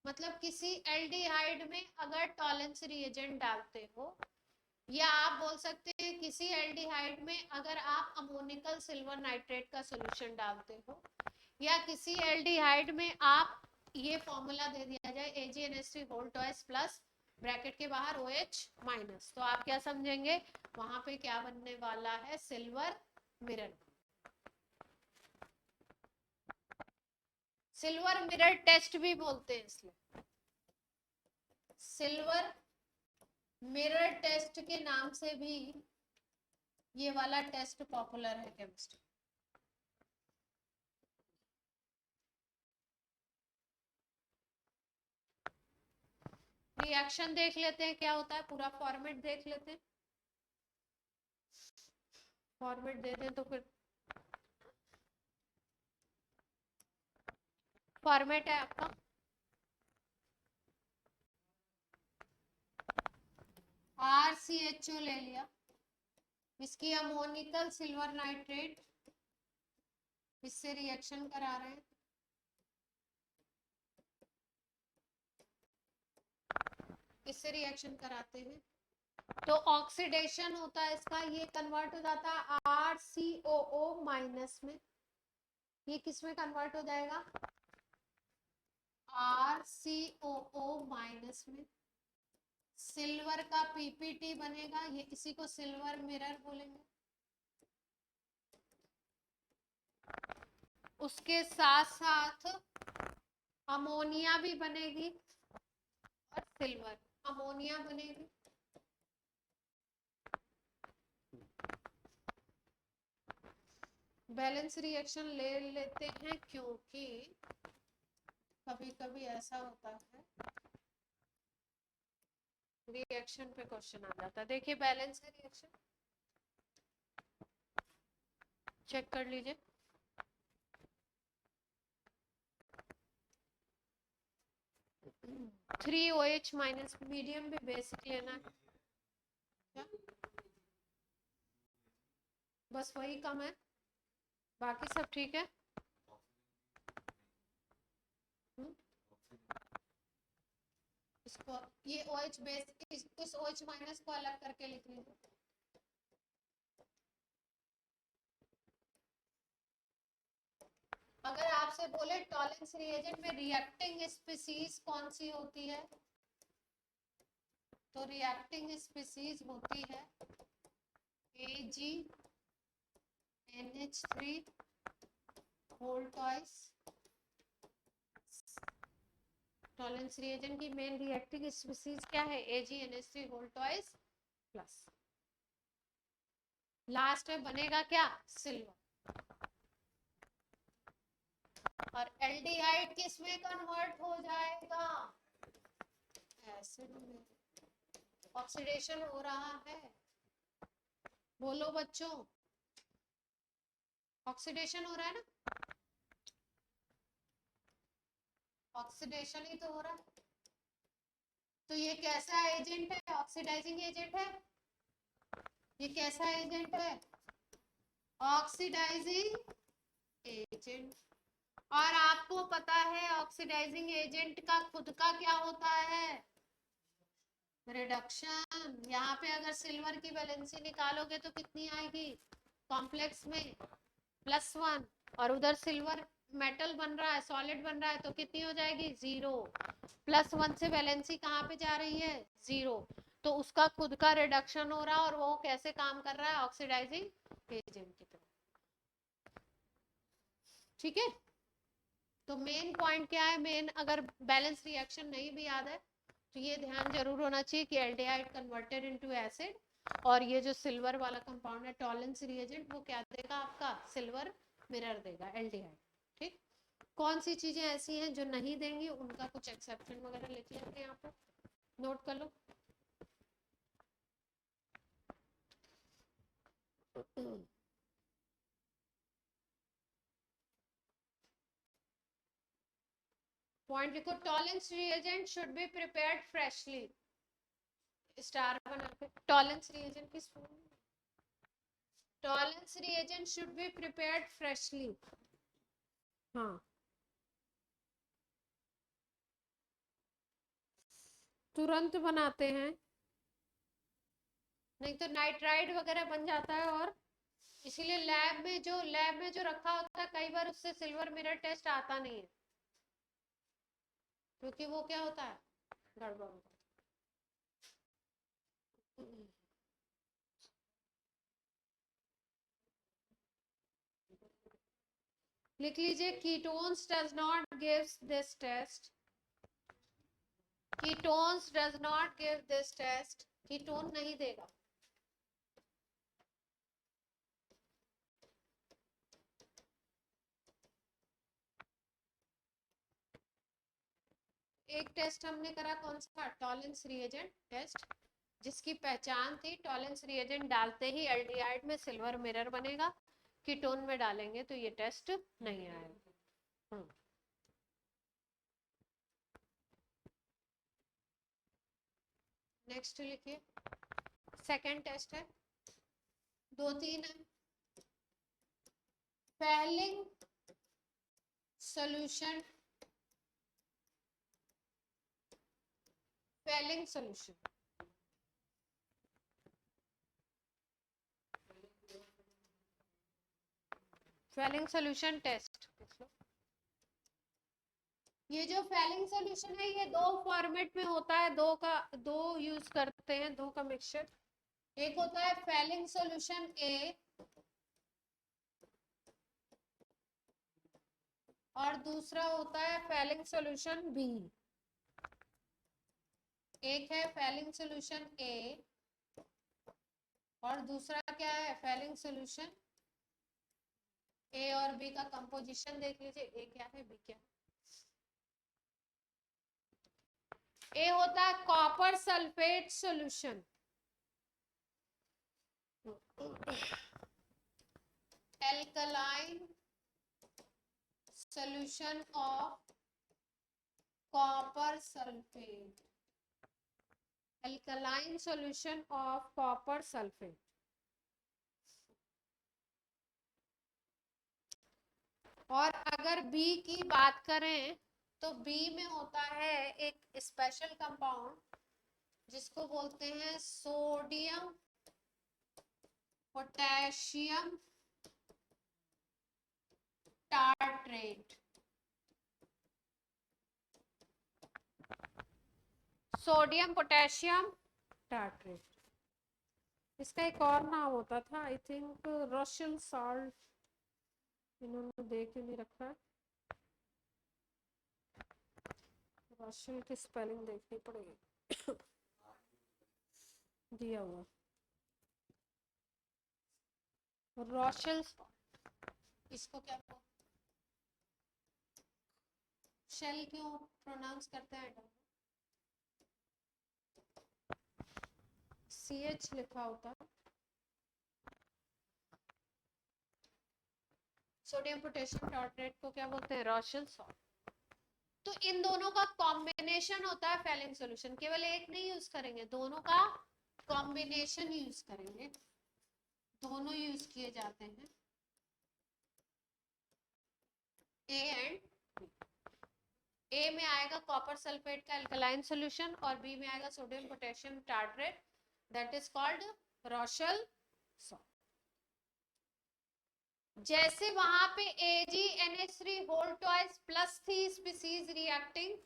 मतलब किसी एल्डिहाइड में अगर टॉलेंस रिएजेंट डालते हो, या आप बोल सकते हैं किसी एल्डिहाइड में अगर आप अमोनिकल सिल्वर नाइट्रेट का सॉल्यूशन डालते हो, या किसी एल्डिहाइड में आप ये फॉर्मूला दे दिया जाए AgNH3 whole twice plus bracket के बाहर OH माइनस, तो आप क्या समझेंगे? वहां पे क्या बनने वाला है? Silver mirror. Silver mirror test भी बोलते हैं इसलिए, सिल्वर मिरर टेस्ट के नाम से भी ये वाला टेस्ट पॉपुलर है केमिस्ट्री। रिएक्शन देख लेते हैं क्या होता है, पूरा फॉर्मेट देख लेते हैं। फॉर्मेट दे दें तो फिर फॉर्मेट है आपका RCHO ले लिया, इसकी अमोनिकल सिल्वर नाइट्रेट, इससे रिएक्शन करा रहे हैं, इससे रिएक्शन कराते हैं तो ऑक्सीडेशन होता है इसका, ये कन्वर्ट हो जाता है RCOO माइनस में। ये किस में कन्वर्ट हो जाएगा? RCOO माइनस में। सिल्वर का PPT बनेगा, ये इसी को सिल्वर मिरर बोलेंगे। उसके साथ साथ अमोनिया भी बनेगी और सिल्वर अमोनिया बनेगी। बैलेंस रिएक्शन ले लेते हैं क्योंकि कभी कभी ऐसा होता है रिएक्शन पे क्वेश्चन आ जाता है। देखिए बैलेंस है रिएक्शन, चेक कर लीजिए। थ्री OH माइनस, मीडियम भी बेसिक लेना है क्या? बस वही कम है, बाकी सब ठीक है। इसको ये OH बेस, इस OH माइनस को अलग करके लिख लीजिए। अगर आपसे बोले टॉलेंस रिएजेंट में रिएक्टिंग स्पीसीज कौन सी होती है, तो रिएक्टिंग स्पीसीज होती है AgNH3 whole twice. Tollens reagent की मेन रिएक्टिंग स्पीसीज क्या है? AgNH3 whole twice plus, last में बनेगा क्या? सिल्वर। और एल्डिहाइड किस में कन्वर्ट हो जाएगा? एसिड में ऑक्सीडेशन हो रहा है, बोलो बच्चों, ऑक्सीडेशन हो रहा है ना, ऑक्सीडेशन ही तो हो रहा है। तो ये कैसा एजेंट है? ऑक्सीडाइजिंग एजेंट है। ये कैसा एजेंट है? Oxidising agent. और आपको पता है ऑक्सीडाइजिंग एजेंट का खुद का क्या होता है? रिडक्शन। यहाँ पे अगर सिल्वर की वैलेंसी निकालोगे तो कितनी आएगी? कॉम्प्लेक्स में +1, और उधर सिल्वर मेटल बन रहा है, सॉलिड बन रहा है, तो कितनी हो जाएगी? 0। +1 से वैलेंसी कहाँ पे जा रही है? 0। तो उसका खुद का रिडक्शन हो रहा है, और वो कैसे काम कर रहा है? ऑक्सीडाइजिंग एजेंट की तरह। ठीक है, तो मेन पॉइंट क्या है? मेन अगर बैलेंस रिएक्शन नहीं भी याद है तो ये ध्यान जरूर होना चाहिए कि एल्डिहाइड कन्वर्टेड इनटू एसिड, और ये जो सिल्वर वाला कंपाउंड है टॉलेंस रिएजेंट, वो क्या देगा? आपका सिल्वर मिरर देगा, एल्डिहाइड। ठीक, कौन सी चीजें ऐसी हैं जो नहीं देंगी, उनका कुछ एक्सेप्शन वगैरह लिख लेते हैं, यहाँ पे नोट कर लो। पॉइंट लिखो, Tollens reagent should be prepared freshly. Star बना के, टॉलेंस रिएजेंट किस, Tollens reagent should be prepared freshly. हाँ, तुरंत बनाते हैं, नहीं तो नाइट्राइड वगैरह बन जाता है। और इसीलिए लैब में जो रखा होता है, कई बार उससे सिल्वर मिरर टेस्ट आता नहीं है, क्योंकि वो क्या होता है? गड़बड़ होता है। लिख लीजिए, ketones does not gives this test, ketones does not give this test, ketone नहीं देगा। एक टेस्ट हमने करा, कौन सा? टॉलेंस रिएजेंट टेस्ट, जिसकी पहचान थी टॉलेंस रिएजेंट डालते ही एल्डिहाइड में सिल्वर मिरर बनेगा, कीटोन में डालेंगे तो ये टेस्ट नहीं आएगा। नेक्स्ट लिखिए, सेकंड टेस्ट है, 2-3 है। Fehling solution, Fehling solution, Fehling solution test. ये जो फेलिंग सॉल्यूशन है, ये 2 फॉर्मेट में होता है, दो यूज करते हैं, 2 का मिक्सचर। एक होता है फेलिंग सॉल्यूशन ए, और दूसरा होता है फेलिंग सॉल्यूशन बी। एक है फेलिंग सॉल्यूशन ए, और दूसरा क्या है? Fehling solution. ए और बी का कंपोजिशन देख लीजिए, ए क्या है, बी क्या है। ए होता है copper sulphate solution, alkaline solution of copper sulfate, alkaline solution of copper sulfate। और अगर B की बात करें तो B में होता है एक स्पेशल कंपाउंड जिसको बोलते हैं sodium potassium tartrate. Sodium potassium tartrate, इसका एक और नाम होता था, आई थिंक रशियल सॉल्ट, इन्होंने दे के नहीं रखा है, रशियल की स्पेलिंग देखनी पड़ेगी। दिया हुआ रशियल, इसको क्या बोलते, शेल क्यों प्रोनाउंस करते हैं? CH लिखा होता, सोडियम पोटेशियम टार्ट्रेट को क्या बोलते हैं, रॉशल सॉल्ट। तो इन दोनों का कॉम्बिनेशन होता है फेलिंग सॉल्यूशन, केवल एक नहीं यूज करेंगे, दोनों का कॉम्बिनेशन यूज करेंगे, दोनों यूज किए जाते हैं, ए एंड बी। ए में आएगा कॉपर सल्फेट का एल्कलाइन सॉल्यूशन और बी में आएगा sodium potassium tartrate, that is called Rochelle salt. जैसे वहां पे AgNH3 होल ट्वाइस प्लस थी स्पीसीज रिएक्टिंग,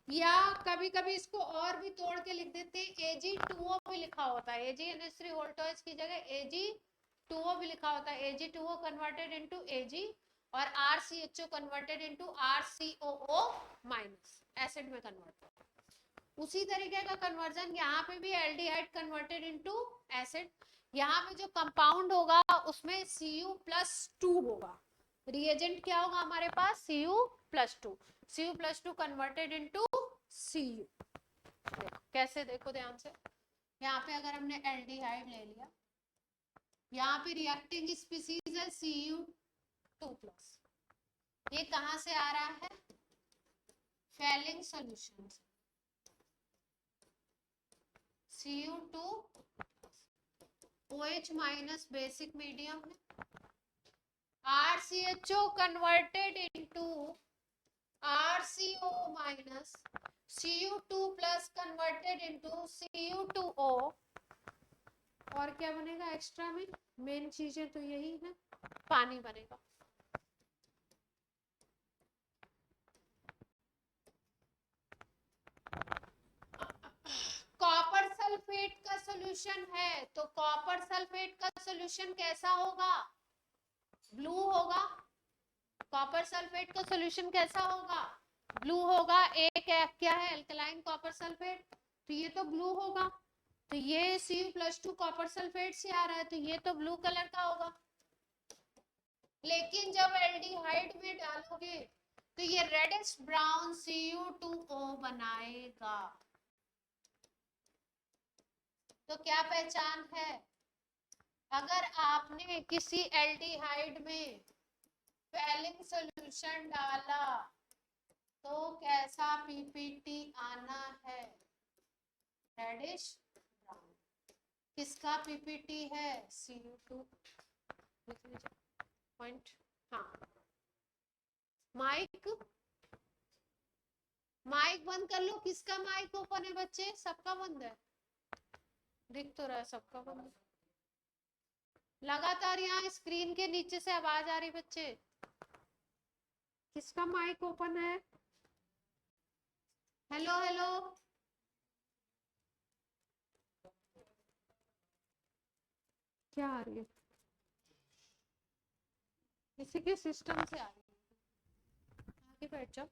या कभी कभी इसको और भी तोड़ के लिख देते हैं, Ag2O भी लिखा होता है, AgNH3 होल ट्वाइस की जगह Ag2O भी लिखा होता है, Ag2O कन्वर्टेड इनटू Ag और RCHO converted into RCOO minus, acid में कन्वर्ट होता है। उसी तरीके का कन्वर्जन यहाँ पे भी एल्डिहाइड कन्वर्टेड इनटू एसिड, यहाँ पे जो कंपाउंड होगा उसमें Cu+2 होगा, रिएजेंट क्या होगा हमारे पास, Cu+2, Cu+2 converted into Cu। देखो कैसे, देखो ध्यान से, यहाँ पे अगर हमने एल्डिहाइड ले लिया, यहाँ पे रिएक्टिंग स्पीसीज है Cu2+, ये कहां से आ रहा है, फेलिंग सॉल्यूशन से, Cu2 OH minus basic medium है, RCHO converted into RCO minus, Cu2+ converted into Cu2O, और क्या बनेगा एक्स्ट्रा में, मेन चीजें तो यही है, पानी बनेगा। कॉपर सल्फेट का सॉल्यूशन है, तो कॉपर सल्फेट का सॉल्यूशन कैसा होगा, ब्लू होगा। कॉपर सल्फेट का सॉल्यूशन कैसा होगा, ब्लू होगा। एक क्या है, एल्कलाइन कॉपर सल्फेट, तो ये तो ब्लू होगा, तो ये Cu+2 कॉपर सल्फेट से आ रहा है, तो ये तो ब्लू कलर का होगा। लेकिन जब एल्डिहाइड में डालोगे तो ये रेडिश ब्राउन Cu2O बनाएगा। तो क्या पहचान है, अगर आपने किसी एल्डिहाइड में फेलिंग सॉल्यूशन डाला तो कैसा पीपीटी आना है, रेडिश ब्राउन। किसका पीपीटी है, Cu2, लिख लीजिए पॉइंट। हाँ, माइक बंद कर लो, किसका माइक ओपन है बच्चे, सबका बंद है, दिख तो रहा है सबका बंद। लगातार यहाँ स्क्रीन के नीचे से आवाज आ रही बच्चे, किसका माइक ओपन है, हेलो हेलो, क्या आ रही है, किसी के सिस्टम से आ रही है, आगे बैठ जाओ।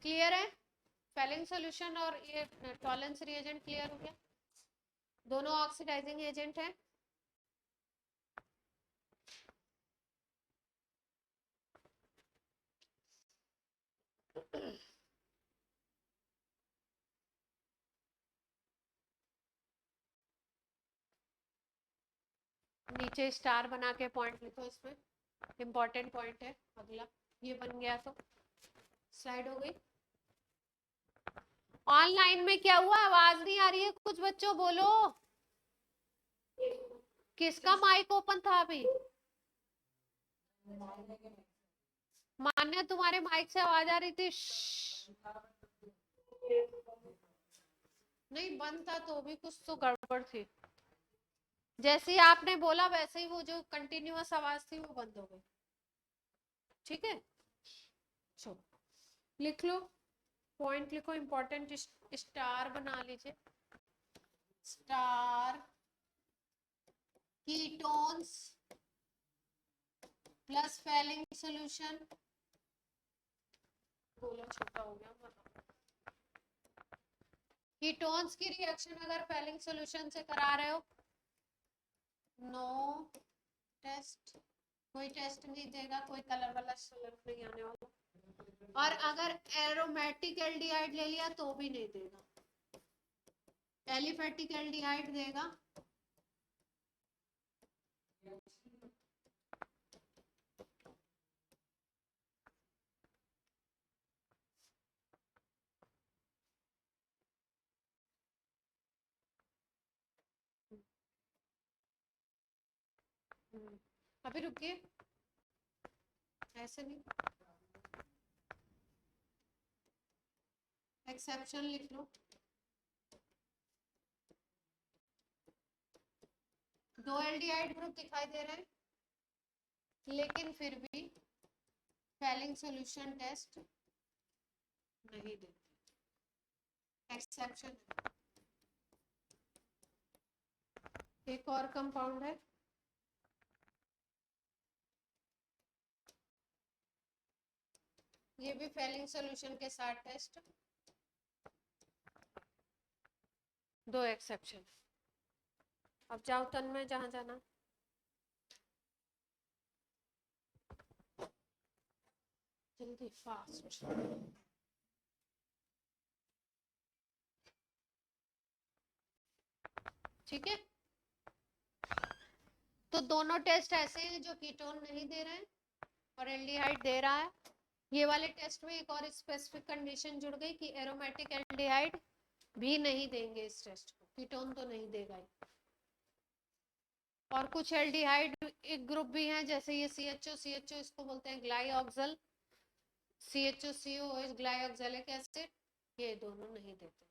क्लियर है, फेलिंग सॉल्यूशन और ये टॉलेंस रिएजेंट क्लियर हो गया, दोनों ऑक्सीडाइजिंग एजेंट है। नीचे स्टार बना के पॉइंट लिखो, इसमें इंपॉर्टेंट पॉइंट है अगला, ये बन गया तो स्लाइड हो गई। ऑनलाइन में क्या हुआ, आवाज नहीं आ रही है, कुछ बच्चों बोलो, किसका माइक ओपन था अभी, मान्य तुम्हारे माइक से आवाज आ रही थी, नहीं बंद था तो भी कुछ तो गड़बड़ थी, जैसे ही आपने बोला वैसे ही वो जो कंटिन्यूअस आवाज थी वो बंद हो गई, ठीक है। चलो लिख लो, पॉइंट लिखो, इंपॉर्टेंट स्टार बना लीजिए, star ketones plus Fehling solution, बोलो छोटा हो गया, कीटोन्स की रिएक्शन अगर फेलिंग सॉल्यूशन से करा रहे हो, नो टेस्ट, कोई टेस्ट नहीं देगा, कोई कलर वाला सॉल्यूशन नहीं आने वाला, और अगर एरोमेटिक एल्डिहाइड ले लिया तो भी नहीं देगा, एलिफेटिक एल्डिहाइड देगा, अभी रुकिए, ऐसे नहीं, एक्सेप्शन लिख लो। दो एल्डिहाइड ग्रुप दिखाई दे रहे हैं, लेकिन फिर भी फेलिंग सॉल्यूशन टेस्ट नहीं देते, एक्सेप्शन। एक और कंपाउंड है, ये भी फेलिंग सॉल्यूशन के साथ टेस्ट, दो एक्सेप्शन। अब जाओ तन में जहां जाना, जल्दी फास्ट। ठीक है, तो दोनों टेस्ट ऐसे हैं जो कीटोन नहीं दे रहे हैं और एल्डिहाइड दे रहा है। ये वाले टेस्ट में एक और स्पेसिफिक कंडीशन जुड़ गई कि एरोमेटिक एल्डिहाइड भी नहीं देंगे इस टेस्ट को, कीटोन तो नहीं देगा ही। और कुछ एल्डिहाइड एक ग्रुप भी हैं, जैसे ये CHO इसको बोलते हैं ग्लाइऑक्सल, CHOCOH ग्लाइऑक्सैलिक एसिड, ये दोनों नहीं देते।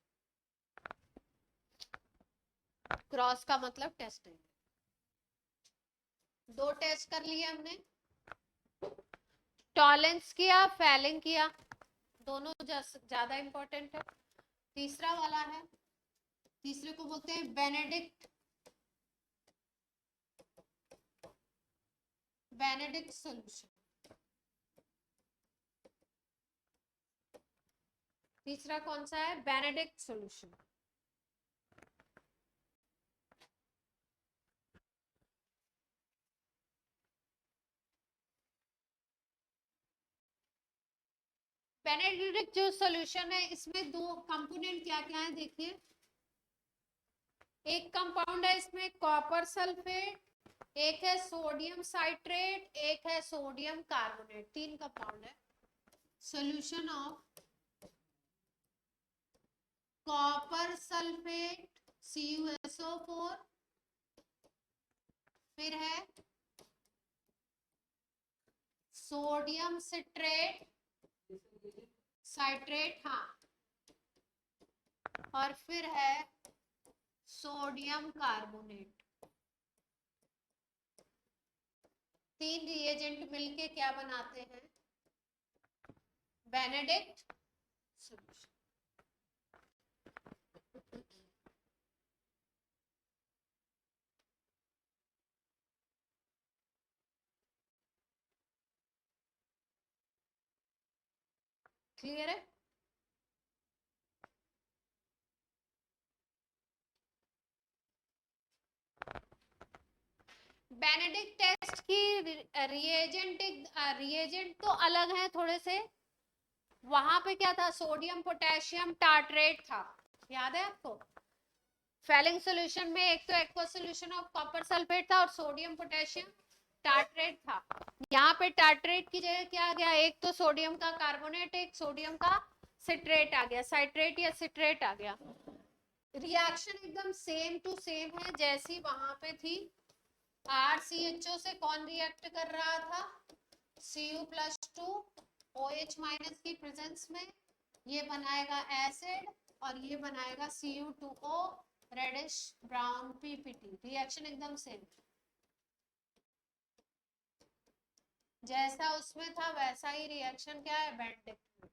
क्रॉस का मतलब टेस्ट नहीं। दो टेस्ट कर लिए हमने, टॉलेंस किया, फेलिंग किया, दोनों ज्यादा इंपॉर्टेंट है। तीसरा वाला है, तीसरे को बोलते हैं बेनेडिक्ट, बेनेडिक्ट सॉल्यूशन। तीसरा कौन सा है? Benedict solution. बेनेडिक्ट जो सॉल्यूशन है, इसमें दो कंपोनेंट क्या क्या है देखिए। एक कंपाउंड है इसमें कॉपर सल्फेट, एक है सोडियम साइट्रेट, एक है सोडियम कार्बोनेट, तीन कंपाउंड है। Solution of copper sulphate CuSO4, फिर है सोडियम सिट्रेट साइट्रेट, हाँ, और फिर है सोडियम कार्बोनेट। तीन रिएजेंट मिलके क्या बनाते हैं? Benedict solution. क्लियर है? बेनेडिक्ट टेस्ट की रिएजेंट तो अलग है थोड़े से। वहां पे क्या था? सोडियम पोटेशियम टार्ट्रेट था, याद है आपको? फेलिंग सॉल्यूशन में एक तो aqueous solution of copper sulphate था और सोडियम पोटेशियम टार्ट्रेट था। यहाँ पे टार्ट्रेट की जगह क्या आ गया? एक तो सोडियम का कार्बोनेट, एक सोडियम का सिट्रेट आ गया, साइट्रेट या सिट्रेट आ गया। रिएक्शन एकदम सेम टू सेम है जैसी वहां पे थी। RCHO से कौन रिएक्ट कर रहा था? Cu+2 OH- की प्रेजेंस में ये बनाएगा एसिड और ये बनाएगा Cu2O reddish brown PPT। Reaction एकदम सेम, जैसा उसमें था वैसा ही रिएक्शन क्या है? बेनेडिक्ट में।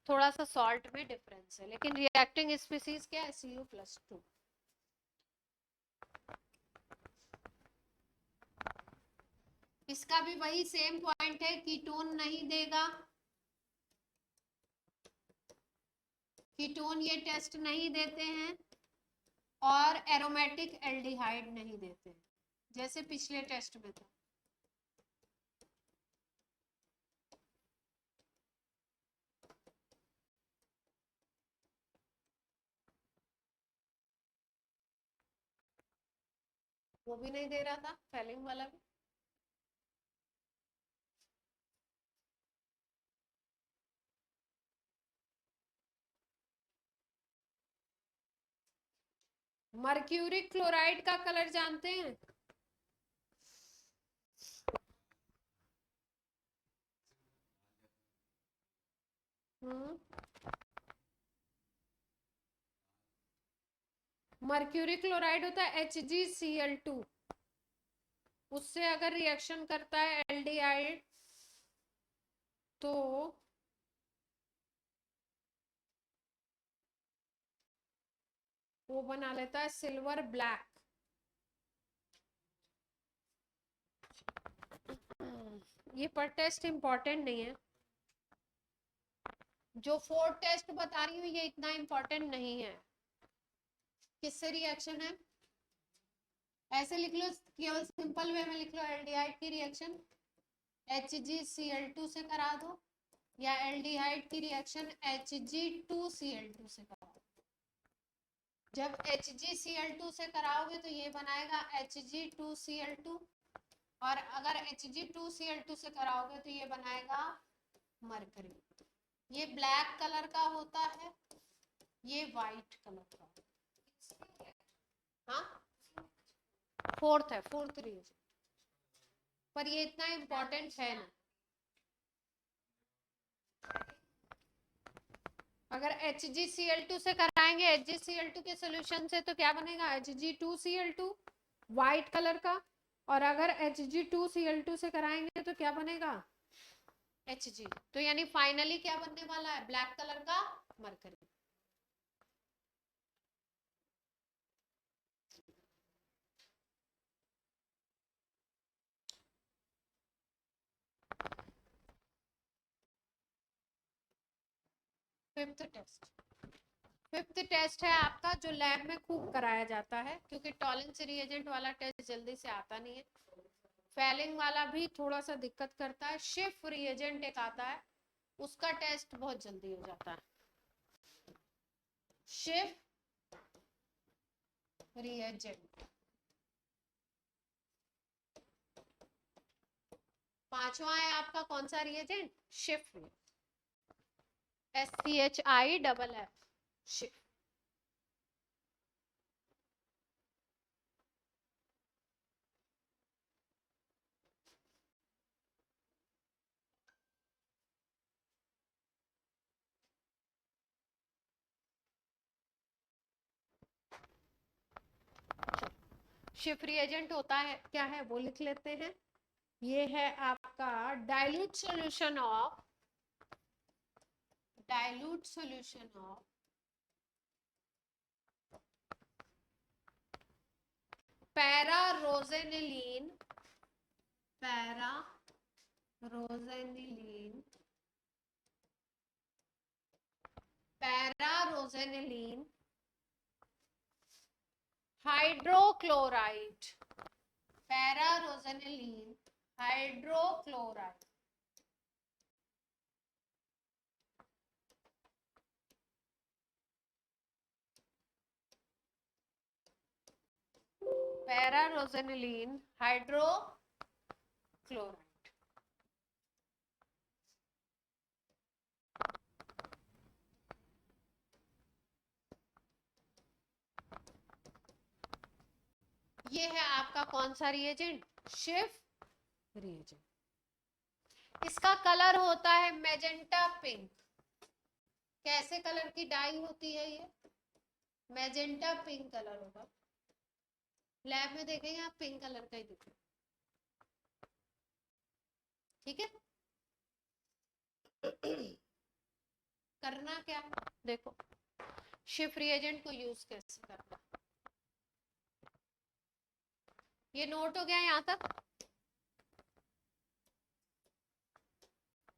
थोड़ा सा सॉल्ट में डिफरेंस है, लेकिन रिएक्टिंग स्पीसीज क्या है? Cu+2। इसका भी वही सेम पॉइंट है, कीटोन नहीं देगा, कीटोन ये टेस्ट नहीं देते हैं और एरोमेटिक एल्डिहाइड नहीं देते हैं, जैसे पिछले टेस्ट में था। वो भी नहीं दे रहा था, फेलिंग वाला भी। मर्क्यूरी क्लोराइड का कलर जानते हैं? मर्क्यूरी क्लोराइड होता है HgCl2, उससे अगर रिएक्शन करता है एल्डिहाइड तो वो बना लेता है सिल्वर ब्लैक। ये पर टेस्ट इंपॉर्टेंट नहीं है, जो 4 टेस्ट बता रही हूँ ये इतना इंपॉर्टेंट नहीं है। किससे रिएक्शन है ऐसे लिख लो, केवल सिंपल वे में लिख लो, एल्डिहाइड की रिएक्शन HgCl2 से करा दो, या एल्डिहाइड की रिएक्शन Hg2Cl2 से करा दो। जब HgCl2 से कराओगे तो ये बनाएगा Hg2Cl2, और अगर Hg2Cl2 से कराओगे तो ये बनाएगा मरकरी। ये ब्लैक कलर का होता है, ये वाइट कलर का। हाँ, फोर्थ है, फोर्थ रीजन, पर ये इतना इंपॉर्टेंट है ना। अगर HgCl2 से कराएंगे HgCl2 के सोल्यूशन से तो क्या बनेगा Hg2Cl2 वाइट कलर का, और अगर Hg2Cl2 से कराएंगे तो क्या बनेगा Hg। तो यानी फाइनली क्या बनने वाला है, ब्लैक कलर का मरकरी। फिफ्थ टेस्ट है आपका, जो लैब में खूब कराया जाता है, क्योंकि टॉलेंस रिएजेंट वाला टेस्ट जल्दी से आता नहीं है, फेलिंग वाला भी थोड़ा सा दिक्कत करता है, शिफ रिएजेंट एक आता है उसका टेस्ट बहुत जल्दी हो जाता है। शिफ रिएजेंट, पांचवा है आपका कौन सा reagent, Schiff, SCHIFF, Schiff. Schiff reagent होता है क्या है वो लिख लेते हैं। ये है आपका dilute solution of pararosaniline, pararosaniline, pararosaniline hydrochloride, pararosaniline hydrochloride, pararosaniline hydrochloride. ये है आपका कौन सा रिएजेंट, शिफ रिएजेंट। इसका कलर होता है मैजेंटा पिंक। कैसे कलर की डाई होती है ये, मैजेंटा पिंक कलर होगा। लैब में देखेंगे आप पिंक कलर का ही दिखेगा, ठीक है। करना क्या, देखो शिफ रिएजेंट को यूज कैसे करना, ये नोट हो गया यहाँ तक।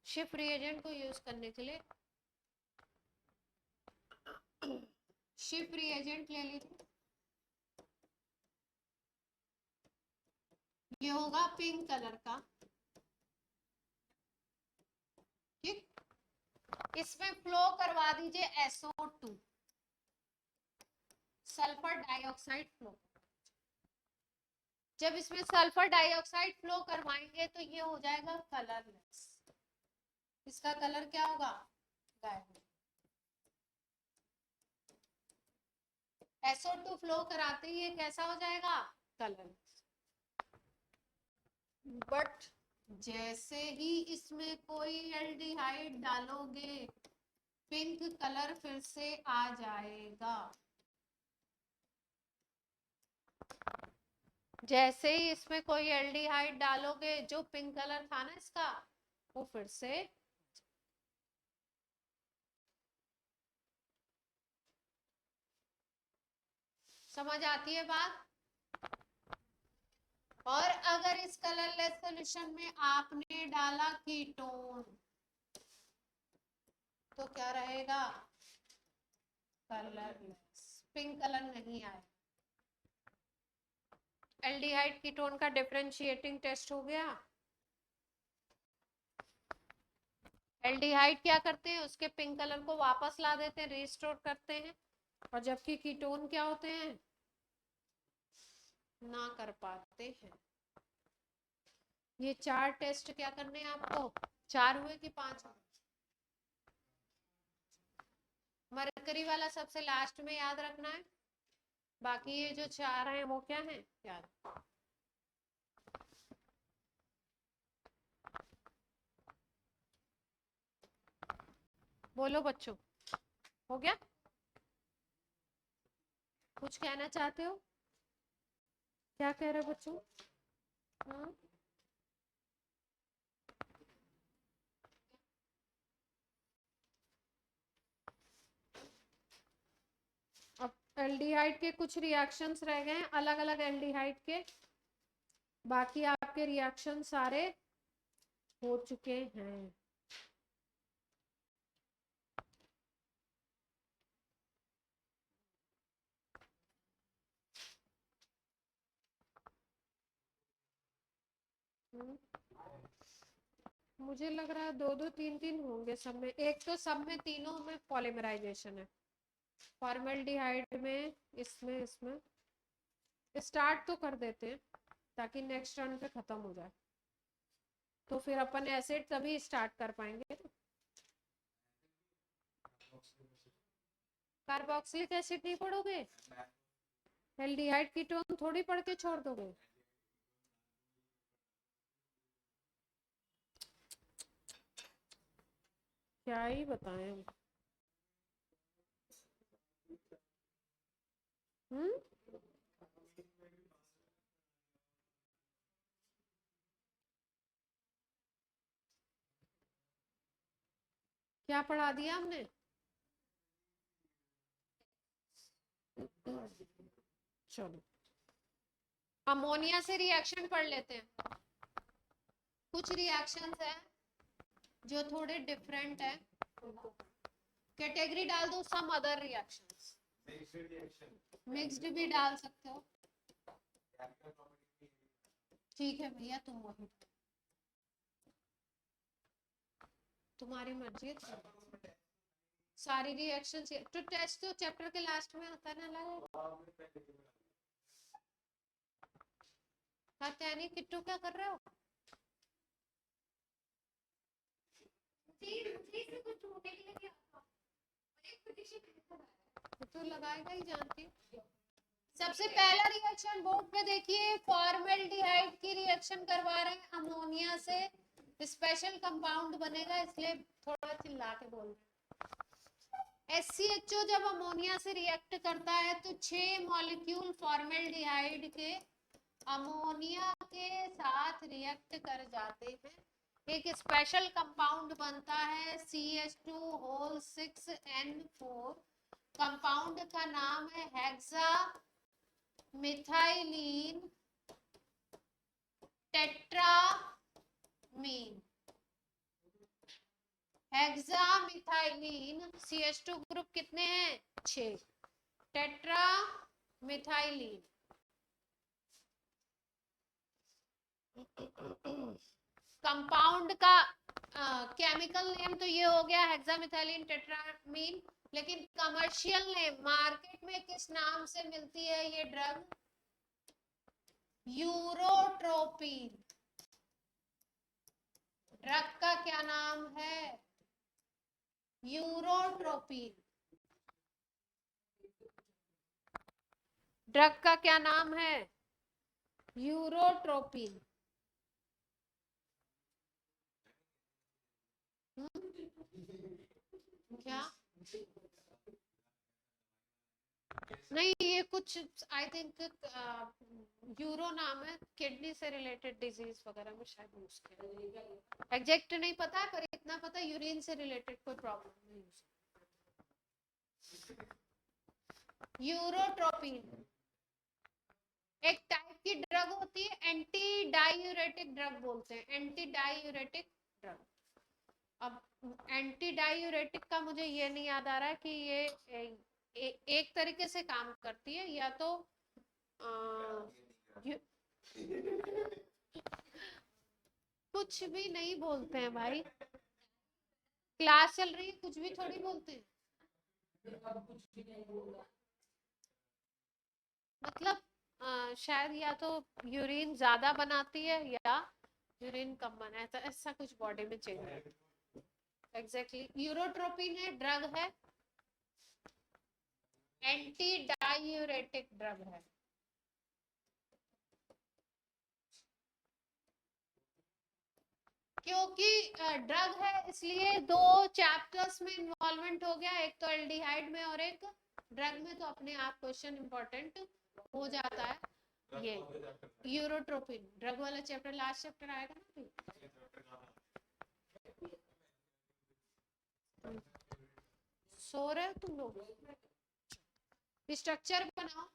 शिफ रिएजेंट को यूज करने के लिए शिफ रिएजेंट ले लीजिए, ये होगा पिंक कलर का, ठीक। इसमें फ्लो करवा दीजिए SO2, सल्फर डाइऑक्साइड फ्लो। जब इसमें सल्फर डाइऑक्साइड फ्लो करवाएंगे तो ये हो जाएगा कलरलेस, इसका कलर क्या होगा, गायब। SO2 फ्लो कराते ही ये कैसा हो जाएगा, कलरलेस। बट जैसे ही इसमें कोई एल्डिहाइड डालोगे पिंक कलर फिर से आ जाएगा। जैसे ही इसमें कोई एल्डिहाइड डालोगे जो पिंक कलर था ना इसका, वो फिर से। समझ आती है बात। और अगर इस कलरलेस सॉल्यूशन में आपने डाला कीटोन तो क्या रहेगा, कलरलेस, पिंक कलर नहीं आए। एल्डिहाइड कीटोन का डिफरेंशिएटिंग टेस्ट हो गया। एल्डिहाइड क्या करते हैं, उसके पिंक कलर को वापस ला देते हैं, रिस्टोर करते हैं, और जबकि कीटोन क्या होते हैं, ना कर पाते हैं। ये 4 टेस्ट क्या करने हैं आपको, 4 हुए कि 5 हुए। मरकरी वाला सबसे लास्ट में याद रखना है, बाकी ये जो 4 हैं वो क्या हैं, याद। बोलो बच्चों, हो गया। कुछ कहना चाहते हो, क्या कह रहे हो बच्चों। अब एल्डिहाइड के कुछ रिएक्शंस रह गए हैं, अलग अलग एल्डिहाइड के, बाकी आपके रिएक्शन सारे हो चुके हैं। मुझे लग रहा है 2-2 3-3 होंगे सब में। एक तो सब में तीनों में पॉलीमराइजेशन है, फॉर्मल्डिहाइड में, इसमें इसमें स्टार्ट तो कर देते हैं ताकि नेक्स्ट रन पे खत्म हो जाए, तो फिर अपन एसिड तभी स्टार्ट कर पाएंगे। कार्बोक्सिलिक एसिड नहीं पढ़ोगे, एल्डिहाइड कीटोन थोड़ी पढ़ के छोड़ दोगे। क्या ही बताएं। क्या पढ़ा दिया हमने, चलो अमोनिया से रिएक्शन पढ़ लेते हैं। कुछ रिएक्शंस है जो थोड़े डिफरेंट है, कैटेगरी डाल दो सम अदर रिएक्शंस, मिक्स्ड भी डाल सकते हो। ठीक है भैया, तुम वही, तुम्हारी मर्जी है। सारी रिएक्शन तो टेस्ट तो चैप्टर के लास्ट में होता है ना, लगा किट्टू क्या कर रहे हो। तो लगाएगा ही, जानती। सबसे पहला रिएक्शन बोर्ड पे देखिए, फॉर्मल्डिहाइड की रिएक्शन करवा रहे हैं अमोनिया से, स्पेशल कंपाउंड बनेगा, इसलिए थोड़ा चिल्ला के बोल रहे हैं। SCHO जब अमोनिया से रिएक्ट करता है तो 6 मॉलिक्यूल फॉर्मल्डिहाइड के अमोनिया के साथ रिएक्ट कर जाते हैं, एक स्पेशल कंपाउंड बनता है CH2 6N4। कंपाउंड का नाम है hexa methylene tetrammine. Hexa methylene CH2 group कितने हैं, 6, टेट्रा मिथाइलिन। कंपाउंड का केमिकल नेम तो ये हो गया हेक्सामिथाइलिन टेट्रामीन, लेकिन कमर्शियल नेम मार्केट में किस नाम से मिलती है ये ड्रग, यूरोट्रोपिन ड्रग का क्या नाम है? यूरोट्रोपिन ड्रग का क्या नाम है? यूरोट्रोपिन। क्या? नहीं, ये कुछ आई थिंक यूरो नाम है, किडनी से रिलेटेड डिजीज वगैरह में शायद यूज किया। एग्जैक्ट नहीं पता है, पर इतना पता है यूरिन से रिलेटेड कोई प्रॉब्लम नहीं यूज। यूरोट्रोपिन एक टाइप की ड्रग होती है, एंटी डायूरेटिक ड्रग बोलते हैं, एंटी डायूरेटिक ड्रग। अब एंटी डायूरेटिक का मुझे ये नहीं याद आ रहा है कि ये एक तरीके से काम करती है, या तो कुछ भी नहीं बोलते हैं भाई, क्लास चल रही है, कुछ भी थोड़ी बोलते हैं। मतलब शायद या तो यूरिन ज्यादा बनाती है या यूरिन कम बना, ऐसा कुछ बॉडी में चेंज है। एग्जैक्टली यूरोट्रोपिन है, ड्रग है, एंटी डायूरेटिक ड्रग है। क्योंकि ड्रग है इसलिए दो चैप्टर्स में इन्वॉल्वमेंट हो गया, एक तो एल्डिहाइड में और एक ड्रग में, तो अपने आप क्वेश्चन इंपॉर्टेंट हो जाता है। ये यूरोट्रोपिन ड्रग वाला चैप्टर लास्ट चैप्टर आएगा ना। सो रहे हो तुम लोग? स्ट्रक्चर बनाओ।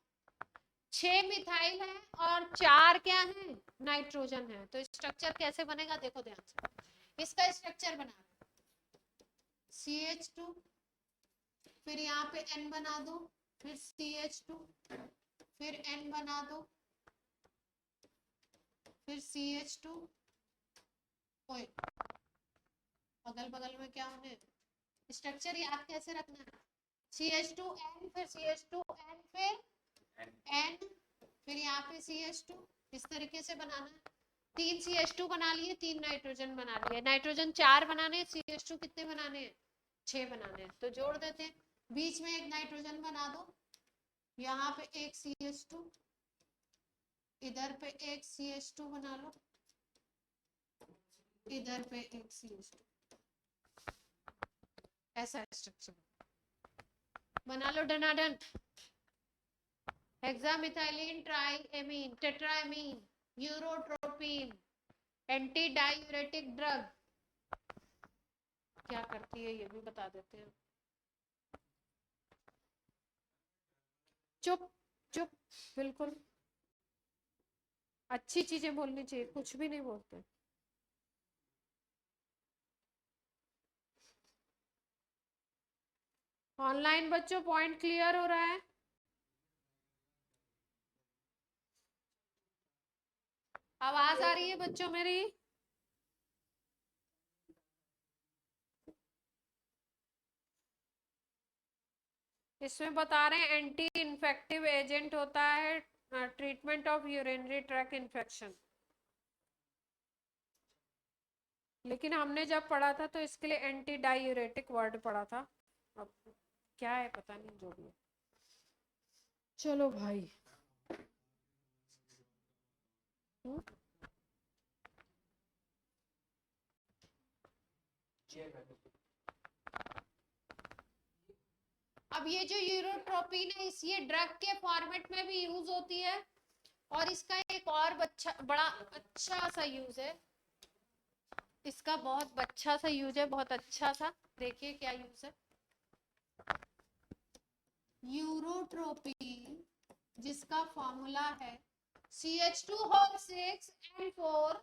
6 मिथाइल है और 4 क्या है? नाइट्रोजन है। तो स्ट्रक्चर कैसे बनेगा देखो ध्यान से। इसका स्ट्रक्चर बना CH2, फिर यहाँ पे N बना दो, फिर CH2, फिर N बना दो, फिर CH2। ओए अगल बगल में क्या होने? स्ट्रक्चर याद कैसे रखना है? CH2N, फिर CH2N, फिर N, फिर यहाँ पे CH2। इस तरीके से बनाना है। 3 CH2 बना लिए, 3 नाइट्रोजन बना लिए। नाइट्रोजन 4 बनाने, CH2 कितने बनाने हैं? 6 बनाने हैं। तो जोड़ देते हैं, बीच में एक नाइट्रोजन बना दो, यहाँ पे एक CH2, इधर पे एक CH2 बना लो, इधर पे एक CH2। ऐसा स्ट्रक्चर बना लो डनाडन। Hexamethylene triamine tetramine urotropine anti diuretic drug क्या करती है ये भी बता देते हैं। चुप चुप, बिल्कुल अच्छी चीजें बोलनी चाहिए, कुछ भी नहीं बोलते। ऑनलाइन बच्चों पॉइंट क्लियर हो रहा है? आवाज आ रही है बच्चों मेरी? इसमें बता रहे हैं एंटी इन्फेक्टिव एजेंट होता है treatment of urinary track infection. लेकिन हमने जब पढ़ा था तो इसके लिए एंटी डायूरेटिक वर्ड पढ़ा था, अब क्या है पता नहीं, जो भी है। चलो भाई। अब ये जो यूरोट्रोपिन है ये ड्रग के फॉर्मेट में भी यूज होती है, और इसका एक और बड़ा अच्छा सा यूज है, इसका बहुत अच्छा सा यूज है, बहुत अच्छा सा। देखिए क्या यूज है। यूरोट्रोपिन जिसका फॉर्मूला है CH2O6N4,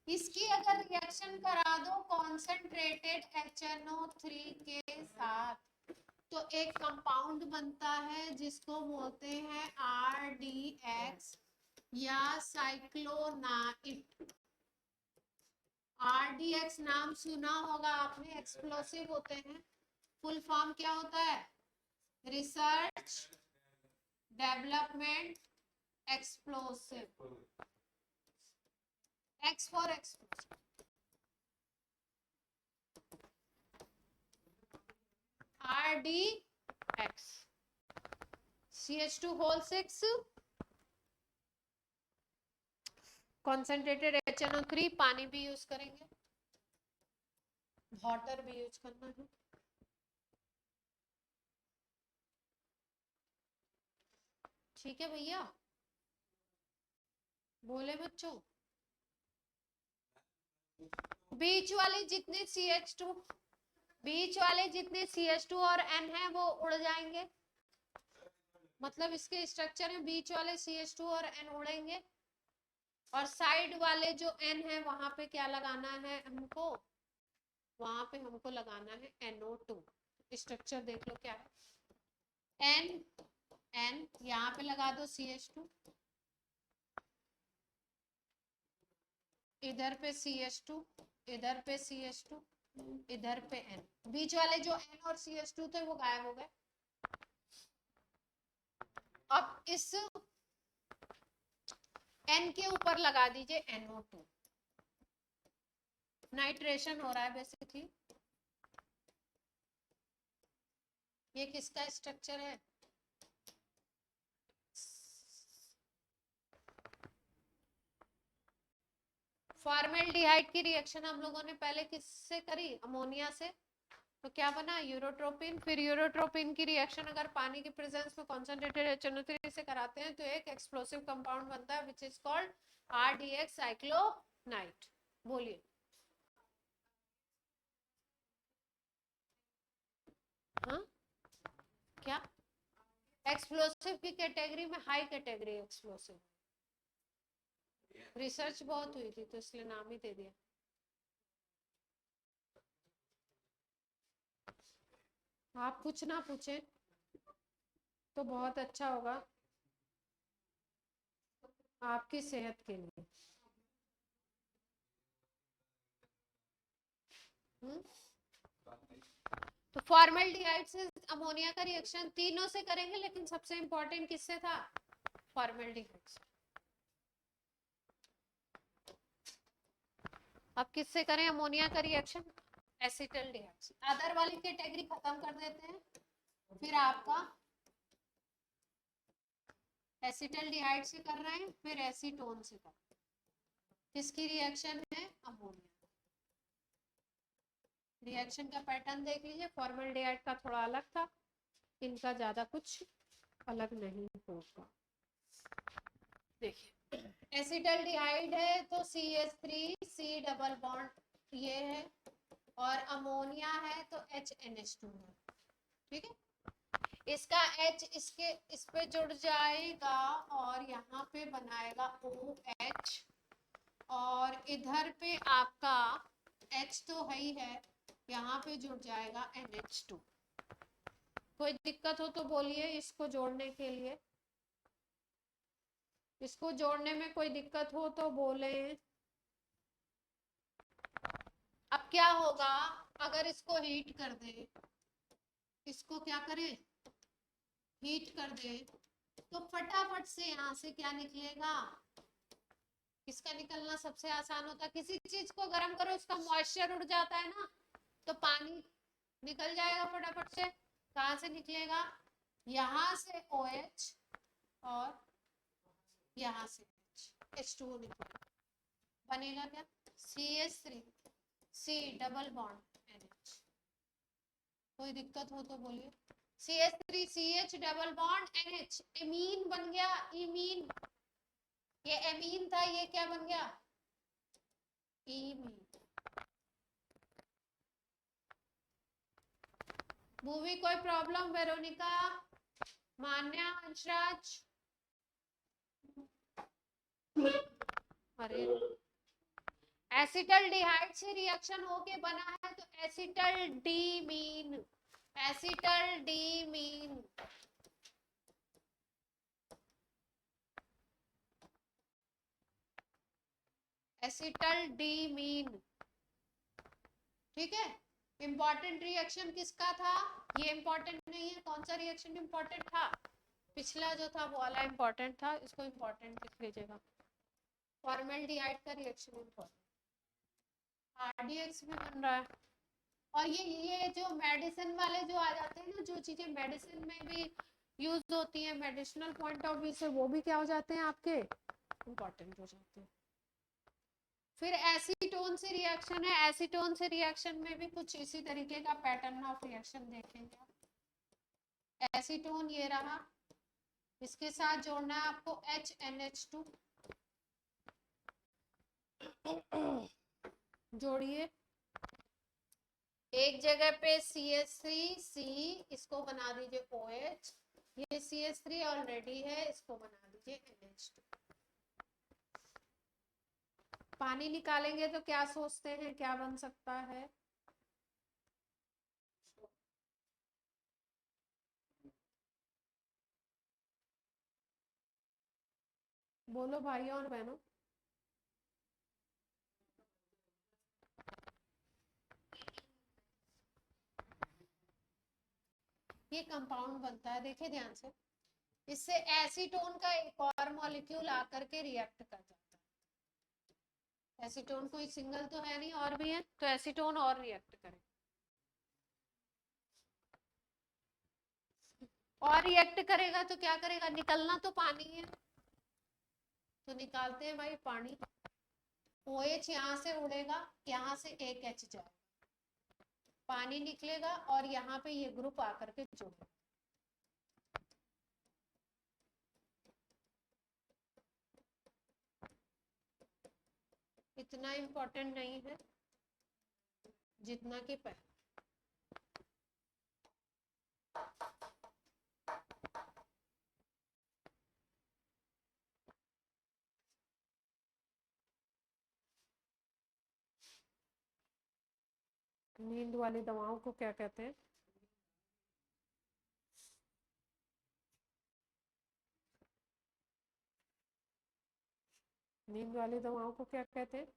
इसकी अगर रिएक्शन करा दो कॉन्सेंट्रेटेड HNO3 के साथ तो एक कंपाउंड बनता है जिसको बोलते हैं RDX या साइक्लोनाइट। RDX नाम सुना होगा आपने, एक्सप्लोसिव होते हैं। फुल फॉर्म क्या होता है? Research development explosive, X for explosive, RDX, CH2 whole 6, concentrated HNO3, पानी भी यूज करेंगे, वाटर भी यूज करना है। ठीक है भैया, बोले बच्चों, बीच वाले जितने CH2, बीच वाले जितने CH2 और N है वो उड़ जाएंगे, मतलब इसके स्ट्रक्चर में बीच वाले CH2 और N उड़ेंगे, और साइड वाले जो N है वहां पे क्या लगाना है हमको, वहां पे हमको लगाना है NO2। स्ट्रक्चर देख लो क्या है, N N यहाँ पे लगा दो CH2, इधर पे CH2, इधर पे CH2, इधर पे N, बीच वाले जो N और CH2 थे वो गायब हो गए। अब इस N के ऊपर लगा दीजिए NO2, नाइट्रेशन हो रहा है बेसिकली। ये किसका स्ट्रक्चर है, फॉर्मेल्डिहाइड की रिएक्शन हम लोगों ने पहले किससे करी, अमोनिया से, तो क्या बना यूरोट्रोपिन। फिर यूरोट्रोपिन की रिएक्शन अगर पानी की प्रेजेंस में कॉन्सेंट्रेटेड HNO3 से कराते हैं तो एक एक्सप्लोसिव कंपाउंड बनता है विच इज कॉल्ड RDX साइक्लोनाइट। बोलिए, हाँ क्या, एक्सप्लोसिव की कैटेगरी में हाई कैटेगरी एक्सप्लोसिव, रिसर्च बहुत हुई थी तो इसलिए नाम ही दे दिया। आप कुछ ना पूछे तो बहुत अच्छा होगा आपकी सेहत के लिए। तो फॉर्मेल्डिहाइड से अमोनिया का रिएक्शन तीनों से करेंगे, लेकिन सबसे इंपॉर्टेंट किससे था, फॉर्मेल्डिहाइड से। अब किससे करें अमोनिया का रिएक्शन, एसिटल्डिहाइड से। अदर वाली कैटेगरी खत्म कर देते हैं, फिर आपका एसिटल्डिहाइड से कर रहे हैं, फिर एसीटोन से कर रहे हैं। किसकी रिएक्शन है, अमोनिया। रिएक्शन का पैटर्न देख लीजिए, फॉर्मेल्डिहाइड का थोड़ा अलग था, इनका ज्यादा कुछ अलग नहीं होगा। देखिए, एसिटल्डिहाइड है तो CH3 डबल बॉन्ड ये है, और अमोनिया है तो HNH2 है। ठीक है, इसका H इसके इस पे जुड़ जाएगा और यहाँ पे बनाएगा OH, और इधर पे आपका H तो है ही है, यहाँ पे जुड़ जाएगा NH2। कोई दिक्कत हो तो बोलिए, इसको जोड़ने के लिए, इसको जोड़ने में कोई दिक्कत हो तो बोले। अब क्या होगा, अगर इसको हीट कर दे, इसको क्या करें, हीट कर दे, तो फटाफट से यहाँ से क्या निकलेगा, किसका निकलना सबसे आसान होता है, किसी चीज को गर्म करो उसका मॉइस्चर उड़ जाता है ना, तो पानी निकल जाएगा फटाफट से। कहाँ से निकलेगा, यहाँ से OH और यहाँ से H2O निकलेगा, बनेगा क्या, CH3 डबल बॉन्ड NH। कोई दिक्कत हो तो बोलिए, CH3 double bond NH, amine बन गया, इमीन, ये एमीन था, ये क्या बन गया, इमीन। मूवी कोई प्रॉब्लम, वेरोनिका, मान्या, अंशराज, अरे एसिटल्डिहाइड से रिएक्शन होके बना है तो एसिटल्डीमीन, एसिटल्डीमीन। एसिटल्डीमीन, ठीक है। इंपॉर्टेंट रिएक्शन किसका था, ये इंपॉर्टेंट नहीं है, कौन सा रिएक्शन इंपॉर्टेंट था, पिछला जो था वो वाला इम्पोर्टेंट था, इसको इम्पोर्टेंट लिख लीजिएगा। फॉर्मेल्डिहाइड का रिएक्शन इम्पोर्टेंट, RDX भी बन रहा है। और ये जो मेडिसिन वाले जो आ जाते हैं ना, जो चीजें मेडिसिन में भी यूज होती है मेडिसिनल पॉइंट ऑफ व्यू से, वो भी क्या हो जाते हैं आपके इम्पोर्टेंट हो जाते हैं। फिर एसीटोन से रिएक्शन है, एसीटोन से रिएक्शन में भी कुछ इसी तरीके का पैटर्न ऑफ रिएक्शन देखेंगे। एसीटोन ये रहा, इसके साथ जोड़ना है आपको HNH2, जोड़िए एक जगह पे CH3C, इसको बना दीजिए OH, ये CH3 ऑलरेडी है, इसको बना दीजिए NH2। पानी निकालेंगे तो क्या सोचते हैं क्या बन सकता है? बोलो भाइयों और बहनों। ये कंपाउंड बनता है, देखिए ध्यान से, इससे एसीटोन का एक और मॉलिक्यूल आकर के रिएक्ट कर जाता है। एसीटोन कोई सिंगल तो है नहीं, और भी है, तो एसीटोन और रिएक्ट करे, और रिएक्ट करेगा तो क्या करेगा, निकलना तो पानी है, तो निकालते हैं भाई पानी। OH यहाँ से उड़ेगा, यहाँ से एक H जाएगा, पानी निकलेगा और यहाँ पे ये ग्रुप आकर के जुड़ेगा। इतना इम्पोर्टेंट नहीं है जितना कि पहले। नींद वाली दवाओं को क्या कहते हैं? नींद वाली दवाओं को क्या कहते हैं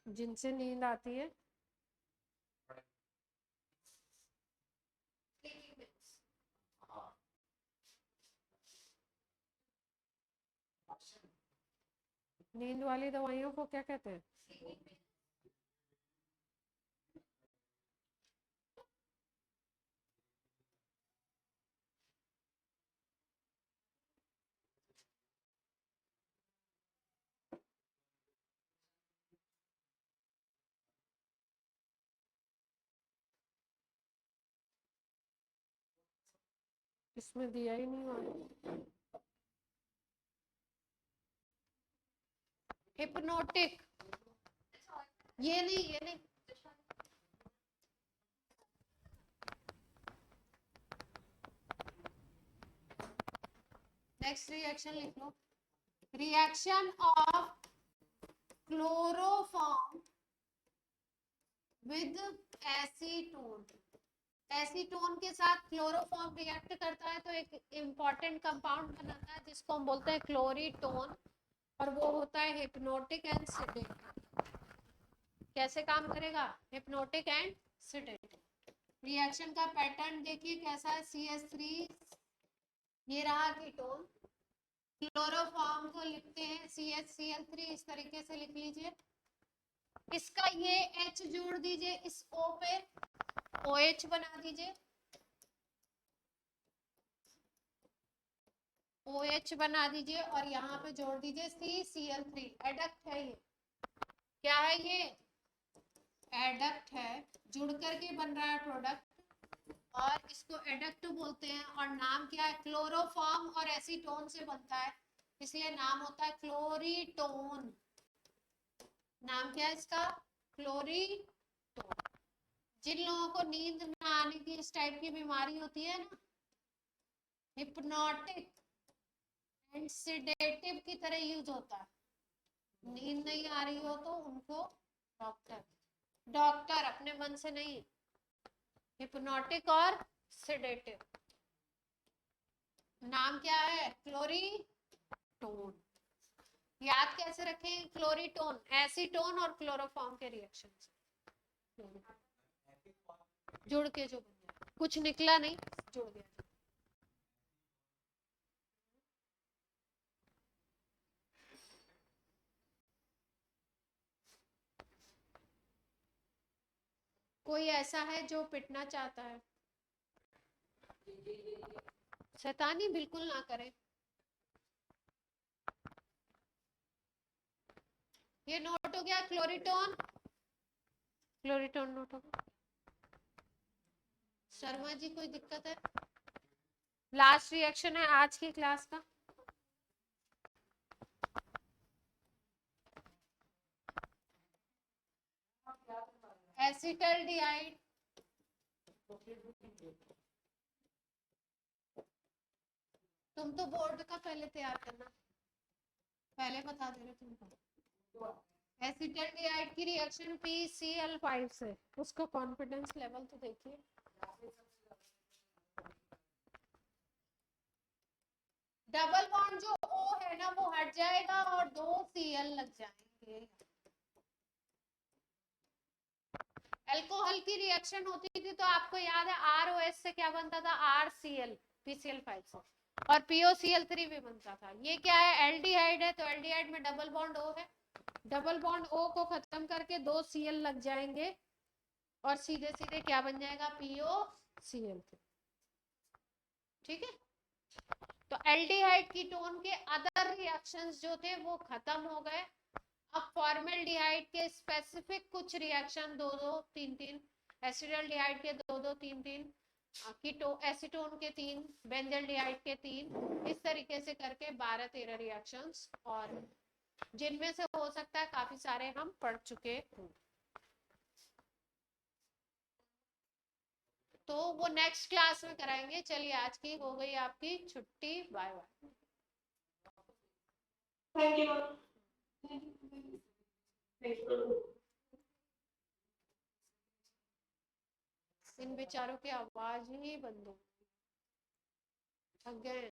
जिनसे नींद आती है? नींद वाली दवाइयों को क्या कहते हैं? इसमें दिया ही नहीं हुआ। हिप्नोटिक, ये नहीं, ये नहीं। नेक्स्ट रिएक्शन लिख लो, reaction of chloroform with acetone. Acetone के साथ क्लोरोफॉर्म रिएक्ट करता है तो एक इंपॉर्टेंट कंपाउंड बनाता है जिसको हम बोलते हैं क्लोरीटोन, और वो होता है हिप्नोटिक एंड सेडेटिव। कैसे काम करेगा? Hypnotic and sedative. रिएक्शन का पैटर्न देखिए कैसा है, CH3, ये रहा कीटोन, क्लोरोफॉर्म को लिखते हैं CHCl3, इस तरीके से लिख लीजिए। इसका ये H जोड़ दीजिए, इस O पे OH बना दीजिए, OH बना दीजिए, और यहाँ पे जोड़ दीजिए CCl3। एडक्ट है ये, क्या है ये? एडक्ट है, जुड़ करके बन रहा है प्रोडक्ट, और इसको एडक्ट बोलते हैं। और नाम क्या है? क्लोरोफॉर्म और एसीटोन से बनता है, इसलिए नाम होता है क्लोरीटोन। नाम क्या है इसका? क्लोरीटोन। जिन लोगों को नींद ना आने की इस टाइप की बीमारी होती है ना, हिप्नोटिक एंड सेडेटिव की तरह यूज होता है। नींद नहीं आ रही हो तो उनको डॉक्टर अपने मन से नहीं, हिप्नोटिक और सेडेटिव। नाम क्या है? क्लोरीटोन। याद कैसे रखें? क्लोरीटोन, एसीटोन और क्लोरोफॉर्म के रिएक्शन से जुड़ के जो बन गया, कुछ निकला नहीं, जुड़ गया। कोई ऐसा है जो पिटना चाहता है? शैतानी बिल्कुल ना करें। ये नोट हो गया क्लोरीटोन। क्लोरीटोन नोट हो गया। शर्मा जी कोई दिक्कत है? लास्ट रिएक्शन है आज की क्लास का। एसिटल्डिहाइड तुम तो बोर्ड का पहले तैयार करना, पहले बता दे रहे तुमको। एसिटल्डिहाइड की रिएक्शन PCl5 से, उसका कॉन्फिडेंस लेवल तो देखिए। डबल बॉन्ड जो O है ना वो हट जाएगा और 2 Cl लग जाएंगे। अल्कोहल की रिएक्शन होती थी तो आपको याद है ROS से क्या बनता था? RCl, PCl5 से, और POCl3 भी बनता था। ये क्या है? एल्डिहाइड है, तो एल्डिहाइड में डबल बॉन्ड O है, डबल बॉन्ड O को खत्म करके 2 Cl लग जाएंगे और सीधे सीधे क्या बन जाएगा? POCl3। ठीक है, तो एल्डिहाइड कीटोन के अदर रिएक्शंस जो थे वो खत्म हो गए। अब फॉर्मेल्डिहाइड के स्पेसिफिक कुछ रिएक्शन 2-2-3-3, एसिटल्डिहाइड के 2-2-3-3, कीटो एसीटोन के 3, बेंजल्डिहाइड के 3, इस तरीके से करके 12-13 रिएक्शंस, और जिनमें से हो सकता है काफी सारे हम पढ़ चुके हों। तो वो नेक्स्ट क्लास में कराएंगे। चलिए आज की हो गई आपकी छुट्टी, बाय बाय। Thank you. इन बेचारों की आवाज ही बंद हो गई।